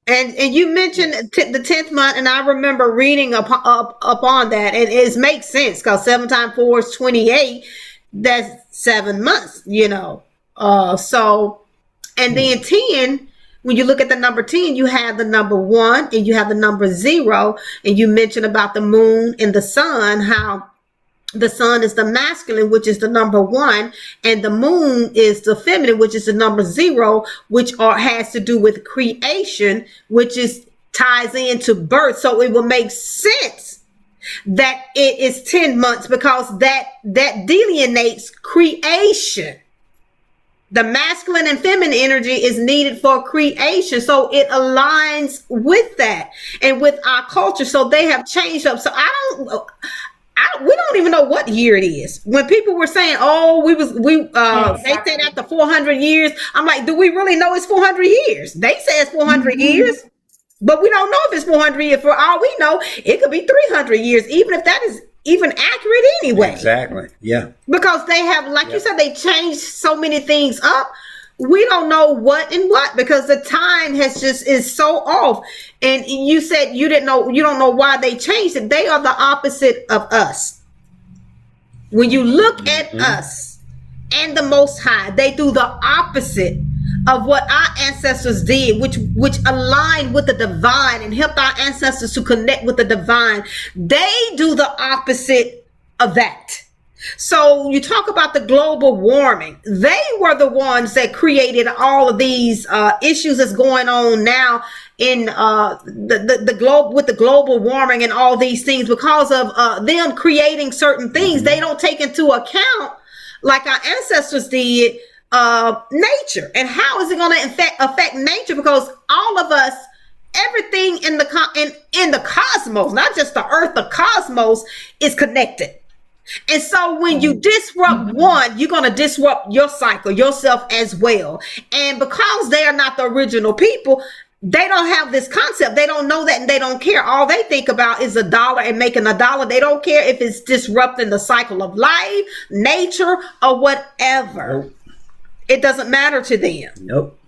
Speaker 3: And you mentioned the 10th month, and I remember reading up on that, and it makes sense because 7 times 4 is 28. That's 7 months, you know. So, and then 10. When you look at the number 10, you have the number 1 and you have the number 0. And you mentioned about the moon and the sun, how the sun is the masculine, which is the number 1, and the moon is the feminine, which is the number 0, which has to do with creation, which is ties into birth. So it will make sense that it is 10 months because that delineates creation. The masculine and feminine energy is needed for creation. So it aligns with that and with our culture. So they have changed up. So we don't even know what year it is. When people were saying, "Oh, they said after 400 years," I'm like, "Do we really know it's 400 years?" They say it's 400 years, but we don't know if it's 400 years. For all we know, it could be 300 years, even if that is even accurate anyway.
Speaker 2: Exactly. Yeah.
Speaker 3: Because they have, like you said, they changed so many things up. We don't know what and what because the time is so off. And you said you don't know why they changed it. They are the opposite of us. When you look at us and the Most High, they do the opposite of what our ancestors did, which aligned with the divine and helped our ancestors to connect with the divine. They do the opposite of that. So you talk about the global warming. They were the ones that created all of these issues that's going on now in the globe with the global warming and all these things because of them creating certain things. They don't take into account, like our ancestors did, nature. And how is it going to affect nature? Because all of us, everything in the cosmos, not just the earth, the cosmos is connected. And so when you disrupt one, you're going to disrupt your cycle, yourself as well. And because they are not the original people, they don't have this concept. They don't know that and they don't care. All they think about is a dollar and making a dollar. They don't care if it's disrupting the cycle of life, nature, or whatever.
Speaker 2: Nope.
Speaker 3: It doesn't matter to them.
Speaker 2: Nope.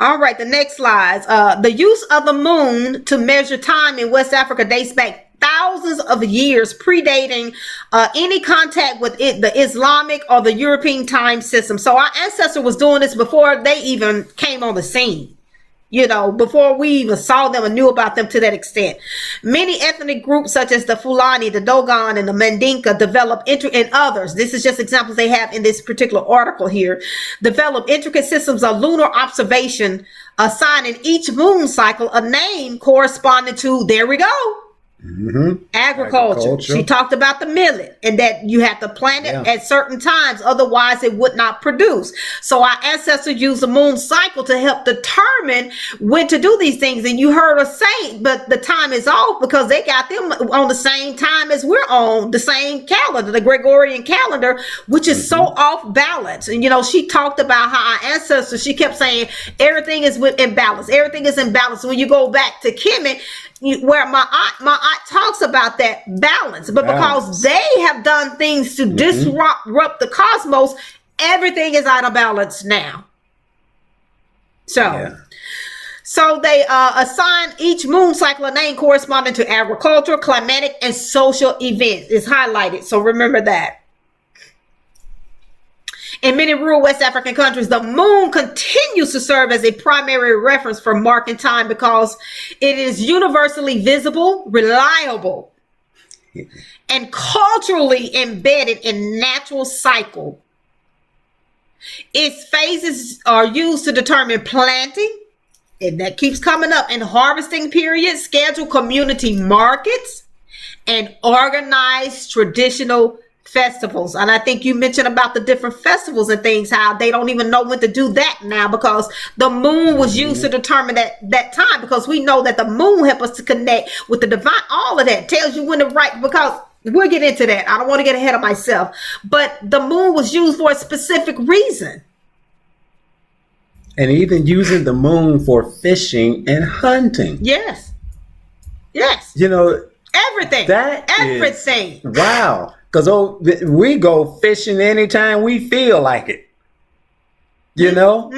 Speaker 3: All right, the next slides. The use of the moon to measure time in West Africa dates back thousands of years, predating any contact with the Islamic or the European time system. So our ancestor was doing this before they even came on the scene. You know, before we even saw them and knew about them to that extent. Many ethnic groups such as the Fulani, the Dogon, and the Mandinka developed and others. This is just examples they have in this particular article here. Develop intricate systems of lunar observation, assigning each moon cycle a name corresponding to, there we go, agriculture. She talked about the millet and that you have to plant it at certain times, otherwise it would not produce. So our ancestors used the moon cycle to help determine when to do these things. And you heard us say, but the time is off because they got them on the same time as we're on, the same calendar, the Gregorian calendar, which is so off balance. And you know, she talked about how our ancestors, she kept saying everything is in balance. Everything is in balance. When you go back to Kemet, where my aunt talks about that balance, but because they have done things to disrupt the cosmos, everything is out of balance now. So they assign each moon cycle a name corresponding to agricultural, climatic, and social events. It's highlighted, so remember that. In many rural West African countries, the moon continues to serve as a primary reference for marking time because it is universally visible, reliable, and culturally embedded in natural cycle. Its phases are used to determine planting, and that keeps coming up, and harvesting periods, schedule community markets, and organize traditional festivals. And I think you mentioned about the different festivals and things, how they don't even know when to do that now because the moon was used to determine that time, because we know that the moon helps us to connect with the divine. All of that tells you when to write, because We'll get into that. I don't want to get ahead of myself. But the moon was used for a specific reason.
Speaker 2: And even using the moon for fishing and hunting.
Speaker 3: Yes. Yes.
Speaker 2: You know,
Speaker 3: Everything.
Speaker 2: that
Speaker 3: Everything.
Speaker 2: wow. Because we go fishing anytime we feel like it. You know,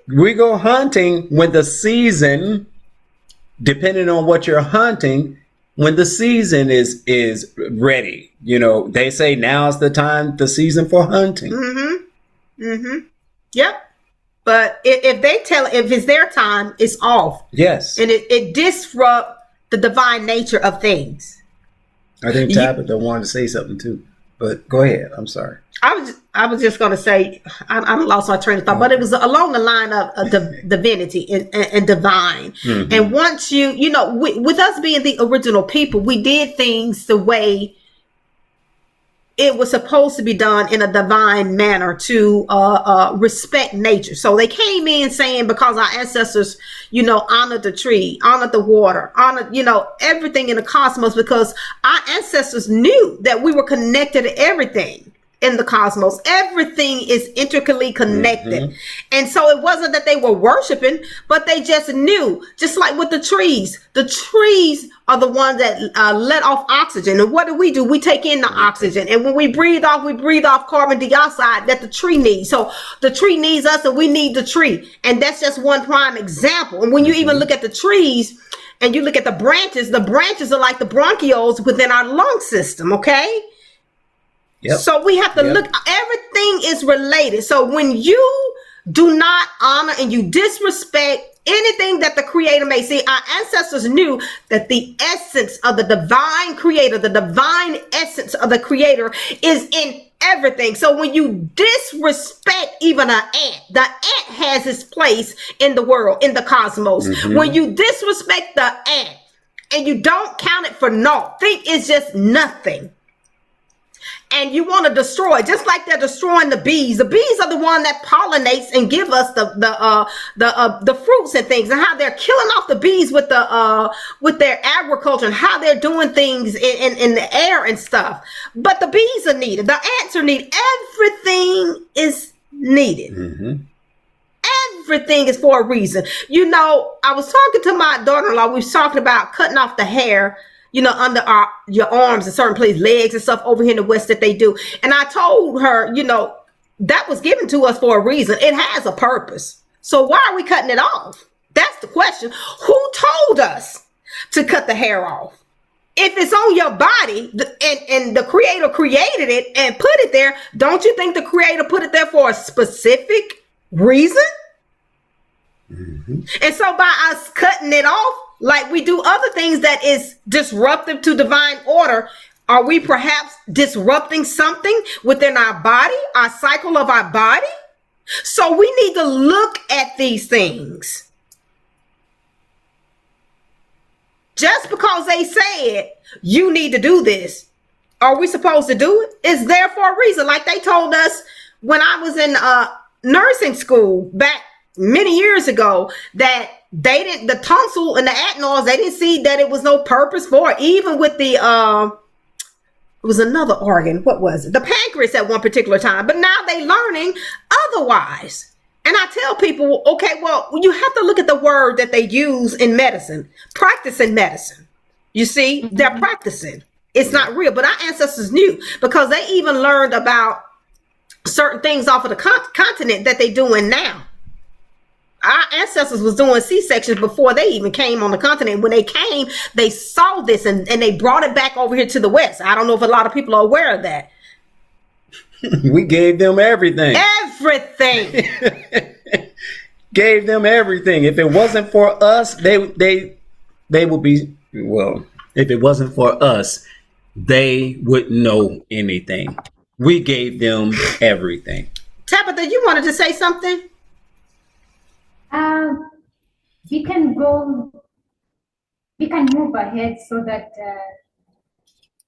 Speaker 2: we go hunting when the season, depending on what you're hunting, when the season is ready. You know, they say now's the time, the season for hunting.
Speaker 3: Yep. But if it's their time, it's off.
Speaker 2: Yes.
Speaker 3: And it disrupts the divine nature of things.
Speaker 2: I think Tabitha wanted to say something too. But go ahead. I'm sorry.
Speaker 3: I was just going to say, I lost my train of thought, but it was along the line of divinity and divine. And once you know, with us being the original people, we did things the way it was supposed to be done, in a divine manner, to respect nature. So they came in saying, because our ancestors, you know, honored the tree, honored the water, honored, you know, everything in the cosmos, because our ancestors knew that we were connected to everything in the cosmos. Everything is intricately connected. And so it wasn't that they were worshiping, but they just knew, just like with the trees are the ones that let off oxygen. And what do? We take in the oxygen. And when we breathe off carbon dioxide that the tree needs. So the tree needs us and we need the tree. And that's just one prime example. And when you even look at the trees and you look at the branches are like the bronchioles within our lung system, okay?
Speaker 2: Yep.
Speaker 3: So we have to look, everything is related. So when you do not honor and you disrespect anything that the creator may see, our ancestors knew that the essence of the divine creator, the divine essence of the creator is in everything. So when you disrespect even an ant, the ant has its place in the world, in the cosmos. When you disrespect the ant and you don't count it for naught, think it's just nothing, and you want to destroy it, just like they're destroying the bees. The bees are the one that pollinates and give us the fruits and things, and how they're killing off the bees with their agriculture, and how they're doing things in the air and stuff. But the bees are needed. The ants are needed. Everything is needed. Everything is for a reason. You know, I was talking to my daughter-in-law. We was talking about cutting off the hair, you know, under your arms and certain places, legs and stuff over here in the West that they do. And I told her, you know, that was given to us for a reason. It has a purpose. So why are we cutting it off? That's the question. Who told us to cut the hair off? If it's on your body and the creator created it and put it there, don't you think the creator put it there for a specific reason? And so by us cutting it off, like we do other things that is disruptive to divine order, are we perhaps disrupting something within our body, our cycle of our body? So we need to look at these things. Just because they said you need to do this, are we supposed to do it? It's there for a reason. Like they told us when I was in nursing school back many years ago, that the tonsil and the adenoids, they didn't see that it was no purpose for it. Even with the it was another organ, what was it, the pancreas at one particular time, but now they learning otherwise. And I tell people, okay, well, you have to look at the word that they use in medicine, practicing medicine. You see, they're practicing, it's not real. But our ancestors knew, because they even learned about certain things off of the continent that they doing now. Our ancestors was doing C-sections before they even came on the continent. When they came, they saw this and they brought it back over here to the West. I don't know if a lot of people are aware of that.
Speaker 2: We gave them everything.
Speaker 3: Everything.
Speaker 2: Gave them everything. If it wasn't for us, they would be, well, if it wasn't for us, they wouldn't know anything. We gave them everything.
Speaker 3: Tabitha, you wanted to say something?
Speaker 4: We can move ahead so that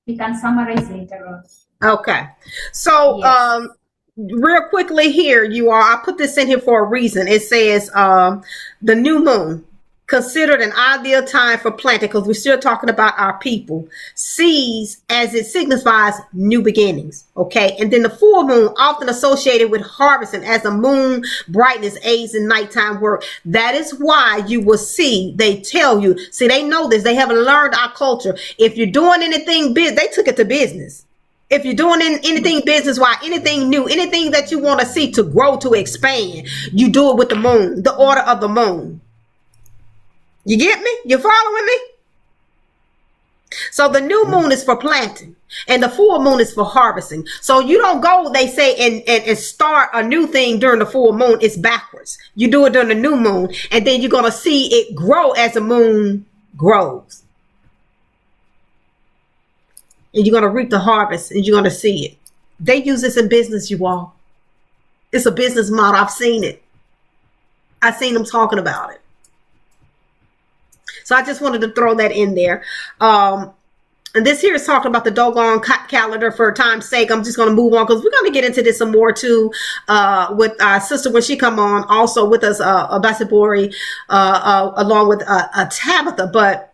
Speaker 4: we can summarize later on.
Speaker 3: Okay. So, yes. Real quickly here, you all, I put this in here for a reason. It says, the new moon. considered an ideal time for planting, because we're still talking about our people, seeds, as it signifies new beginnings. Okay, and then the full moon, often associated with harvesting, as the moon brightness aids in nighttime work. That is why you will see, they tell you, see, they know this, they haven't learned our culture. If you're doing anything big, they took it to business. If you're doing anything business-wise, anything new, anything that you want to see to grow, to expand, you do it with the moon, the order of the moon. You get me? You following me? So the new moon is for planting and the full moon is for harvesting. So you don't go, they say, and start a new thing during the full moon. It's backwards. You do it during the new moon, and then you're going to see it grow as the moon grows. And you're going to reap the harvest, and you're going to see it. They use this in business, you all. It's a business model. I've seen it. I've seen them talking about it. So I just wanted to throw that in there. And this here is talking about the doggone calendar. For time's sake, I'm just going to move on, because we're going to get into this some more too with our sister when she come on, also with us, Bosibore, along with Tabitha. But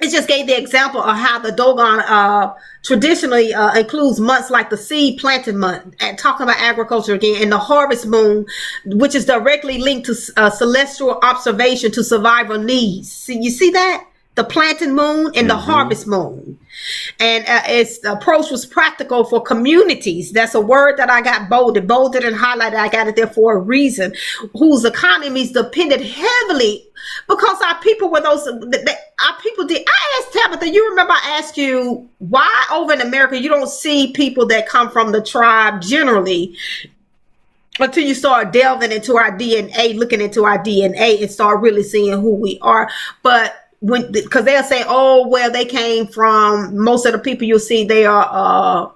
Speaker 3: it just gave the example of how the doggone traditionally includes months like the seed planting month, and talking about agriculture again, and the harvest moon, which is directly linked to celestial observation to survival needs. See, you see that? The planting moon and the harvest moon. And its approach was practical for communities. That's a word that I got bolded and highlighted. I got it there for a reason, whose economies depended heavily, because our people were those, our people did. I asked Tabitha, you remember I asked you why over in America you don't see people that come from the tribe generally until you start delving into our DNA, looking into our DNA, and start really seeing who we are. But because they'll say, oh, well, they came from, most of the people you'll see, they are,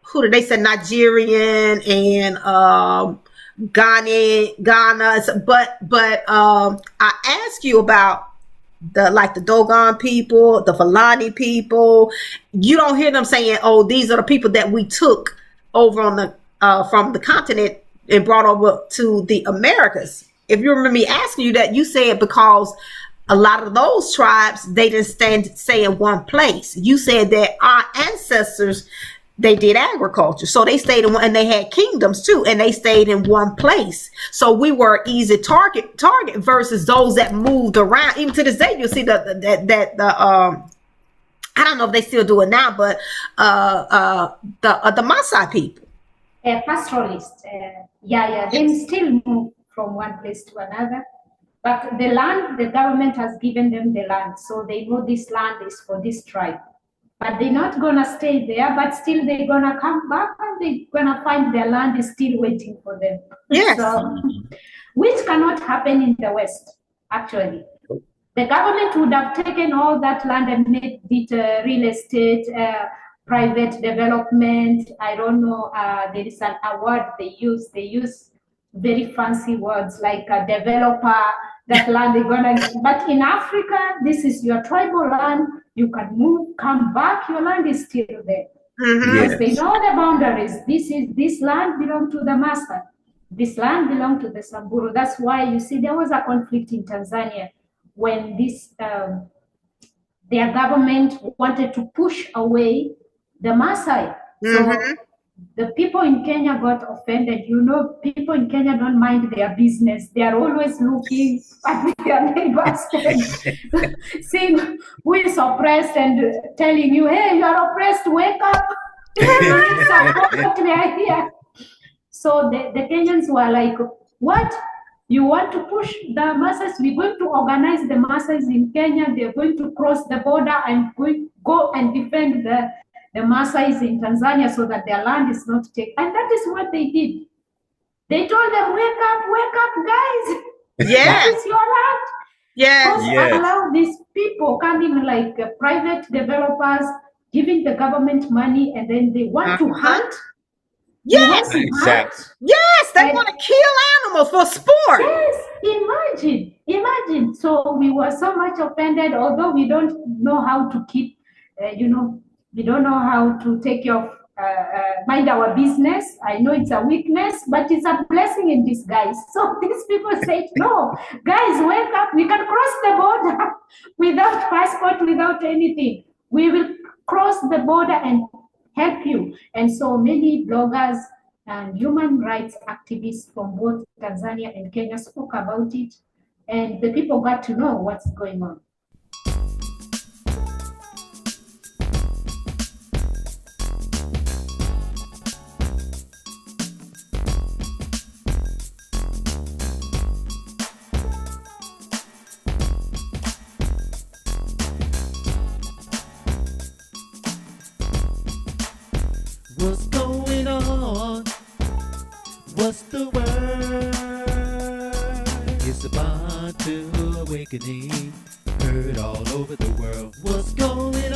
Speaker 3: who did they say, Nigerian and Ghana. But I asked you about the Dogon people, the Fulani people. You don't hear them saying, oh, these are the people that we took over on the from the continent and brought over to the Americas. If you remember me asking you that, you said because a lot of those tribes, they didn't stay in one place. You said that our ancestors, they did agriculture. So they stayed in one, and they had kingdoms too, and they stayed in one place. So we were easy target versus those that moved around. Even to this day, you'll see the I don't know if they still do it now, but the Maasai people.
Speaker 4: Pastoralists, they still move from one place to another. But the land, the government has given them the land. So they know this land is for this tribe. But they're not going to stay there, but still they're going to come back, and they're going to find their land is still waiting for them.
Speaker 3: Yes.
Speaker 4: So, which cannot happen in the West, actually. The government would have taken all that land and made it real estate, private development. I don't know, there is an award they use. They use very fancy words like a developer, that land they're gonna, but in Africa, this is your tribal land. You can move, come back, your land is still there. Because they know the boundaries. This land belongs to the Maasai. This land belongs to the Samburu. That's why you see there was a conflict in Tanzania when this their government wanted to push away the Maasai. So the people in Kenya got offended. You know, people in Kenya don't mind their business. They are always looking at their neighbors, seeing who is oppressed and telling you, hey, you are oppressed, wake up. Support me here. So the Kenyans were like, what? You want to push the Maasai? We're going to organize the Maasai in Kenya. They're going to cross the border and go and defend the Maasai in Tanzania so that their land is not taken. And that is what they did. They told them, wake up, guys.
Speaker 3: Yes.
Speaker 4: That is your land.
Speaker 3: Yes.
Speaker 4: Allow these people coming like private developers, giving the government money, and then they want to hunt.
Speaker 3: Yes,
Speaker 2: exactly.
Speaker 3: Yes, they want to kill animals for sport.
Speaker 4: Yes, imagine. So we were so much offended, although we don't know how to keep, we don't know how to take care of mind our business. I know it's a weakness, but it's a blessing in disguise. So these people said, no, guys, wake up. We can cross the border without passport, without anything. We will cross the border and help you. And so many bloggers and human rights activists from both Tanzania and Kenya spoke about it, and the people got to know what's going on.
Speaker 1: What's going on? What's the word? It's about to awakening, heard all over the world. What's going